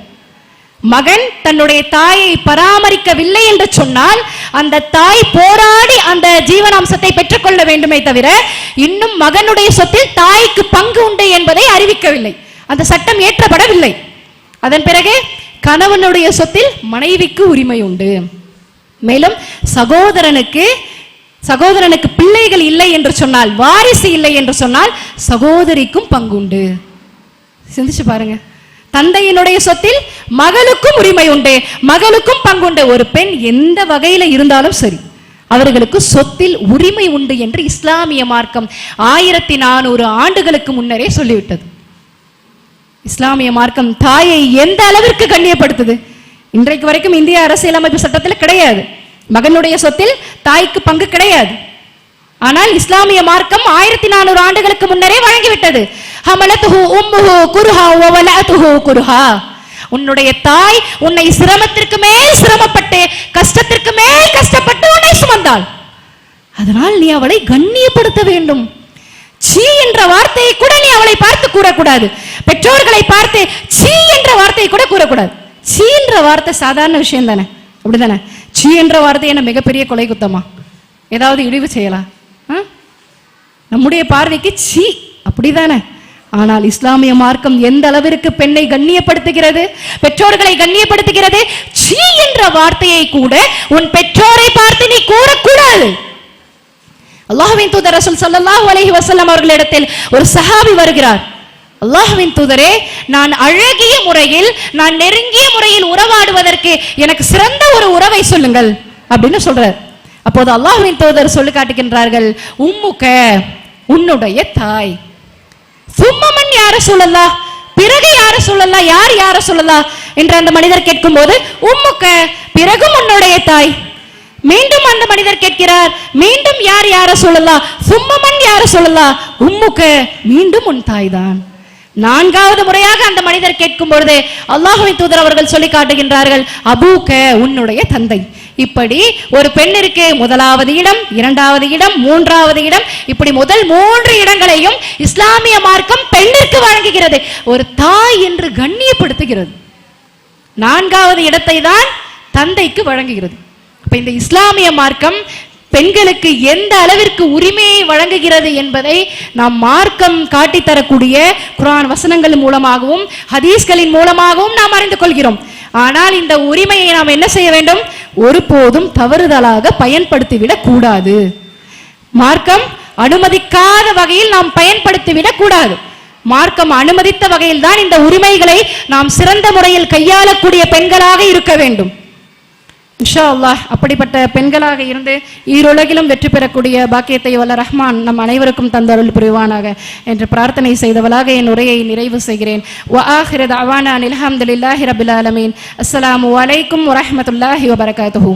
C: மகன் தன்னுடைய தாயை பராமரிக்கவில்லை என்று சொன்னால் அந்த தாய் போராடி அந்த ஜீவனாம்சத்தை பெற்றுக்கொள்ள வேண்டுமே தவிர இன்னும் மகனுடைய சொத்தில் தாய்க்கு பங்கு உண்டு என்பதை அறிவிக்கவில்லை. அந்த சட்டம் ஏற்றப்படவில்லை. அதன் பிறகு கணவனுடைய சொத்தில் மனைவிக்கு உரிமை உண்டு. மேலும் சகோதரனுக்கு பிள்ளைகள் இல்லை என்று சொன்னால், வாரிசு இல்லை என்று சொன்னால் சகோதரிக்கும் பங்குண்டு. சிந்திச்சு பாருங்க. தந்தையினுடைய சொத்தில் மகளுக்கும் உரிமை உண்டு, மகளுக்கும் பங்குண்டு. ஒரு பெண் எந்த வகையில இருந்தாலும் சரி அவர்களுக்கு சொத்தில் உரிமை உண்டு என்று இஸ்லாமிய மார்க்கம் 1400 ஆண்டுகளுக்கு முன்னரே சொல்லிவிட்டது. இஸ்லாமிய மார்க்கம் தாயை எந்த அளவிற்கு கண்ணியப்படுத்துது? இன்றைக்கு வரைக்கும் இந்திய அரசியலமைப்பு சட்டத்தில் கிடையாது, மகனுடைய சொத்தில் தாய்க்கு பங்கு கிடையாது. ஆனால் இஸ்லாமிய மார்க்கம் 1400 ஆண்டுகளுக்கு முன்னரே வழங்கிவிட்டது. ஹமலத்துஹு உம்முஹு குர்ஹா வ வலஅத்துஹு குர்ஹா. உன்னுடைய தாய் உன்னை சிரமத்திற்கு மேல் சிரமப்பட்டு, கஷ்டத்திற்கு மேல் கஷ்டப்பட்டு உன்னை சுமந்தாள். அதனால் நீ அவளை கண்ணியப்படுத்த வேண்டும். சீ என்ற வார்த்தையை கூட நீ அவளை பார்த்து கூறக்கூடாது. பெற்றோர்களை பார்த்து சீ என்ற வார்த்தையை கூட கூறக்கூடாது. சீ என்ற வார்த்தை சாதாரண விஷயம் தானே, அப்படிதானே? சீ என்ற வார்த்தை என்ன மிகப்பெரிய கொலை குத்தமா? ஏதாவது இழிவு செய்யலாம்? நம்முடைய பார்வைக்கு சீ, அப்படிதானே? ஆனால் இஸ்லாமிய மார்க்கம் எந்த அளவிற்கு பெண்ணை கண்ணியப்படுத்துகிறது, பெற்றோர்களை கண்ணியப்படுத்துகிறது. சீ என்ற வார்த்தையை கூட உன் பெற்றோரை பார்த்து நீ கூறக்கூடாது. அல்லாஹ்வின் தூதர் ரசூல் ஸல்லல்லாஹு அலைஹி வஸல்லம் அவர்களிடத்தில் ஒரு சஹாபி வருகிறார். அல்லாஹ்வின் தூதரே, நான் அழகிய முறையில், நான் நெருங்கிய முறையில் உறவாடுவதற்கு எனக்கு சிறந்த ஒரு உறவை சொல்லுங்கள் அப்படின்னு சொல்றார். அப்போது அல்லாஹ்வின் தூதர் சொல்லி காட்டுகின்றார்கள், உம்முக, உன்னுடைய தாய். சும்மமன் யார சொல்லலாம், பிறகு யார சொல்லலாம், யார் யார சொல்லலாம் என்று அந்த மனிதர் கேட்கும் போது உம்முக, பிறகும் உன்னுடைய தாய். மீண்டும் அந்த மனிதர் கேட்கிறார், மீண்டும் யார் யார சொல்லலாம், சும்மமன் யார சொல்லலாம், உம்முக, மீண்டும் உன் தாய் தான். 4வது முறையாக அந்த மனிதர் கேட்கும் பொழுது அல்லாஹ்வின் தூதர் அவர்கள் சொல்லி காட்டுகின்றார்கள், அபூக, உன்னுடைய தந்தை. இப்படி ஒரு பெண்ணிற்கு 1வது இடம், 2வது இடம், 3வது இடம், இப்படி முதல் 3 இடங்களையும் இஸ்லாமிய மார்க்கம் பெண்ணிற்கு வழங்குகிறது. ஒரு தாய் என்று கண்ணியப்படுத்துகிறது. 4வது இடத்தை தான் தந்தைக்கு வழங்குகிறது. அப்ப இந்த இஸ்லாமிய மார்க்கம் பெண்களுக்கு எந்த அளவிற்கு உரிமையை வழங்குகிறது என்பதை நாம் மார்க்கம் காட்டித்தரக்கூடிய குர்ஆன் வசனங்கள் மூலமாகவும் ஹதீஸ்களின் மூலமாகவும் நாம் அறிந்து கொள்கிறோம். ஆனால் இந்த உரிமையை நாம் என்ன செய்ய வேண்டும்? ஒருபோதும் தவறுதலாக பயன்படுத்திவிடக் கூடாது. மார்க்கம் அனுமதிக்காத வகையில் நாம் பயன்படுத்திவிடக் கூடாது. மார்க்கம் அனுமதித்த வகையில் தான் இந்த உரிமைகளை நாம் சிறந்த முறையில் கையாளக்கூடிய பெண்களாக இருக்க வேண்டும். இன்ஷா அல்லாஹ் அப்படிப்பட்ட பெண்களாக இருந்து ஈருலகிலும் வெற்றி பெறக்கூடிய பாக்கியத்தை வல்ல ரஹ்மான் நம் அனைவருக்கும் தந்தருள் புரிவானாக என்று பிரார்த்தனை செய்தவளாக என் உரையை நிறைவு செய்கிறேன். வ ஆகிரு தஅவானா அல்ஹம்துலில்லாஹி ரப்பில் ஆலமீன். அஸ்ஸலாமு அலைக்கும் வரஹ்மத்துல்லாஹி வபரகாத்துஹு.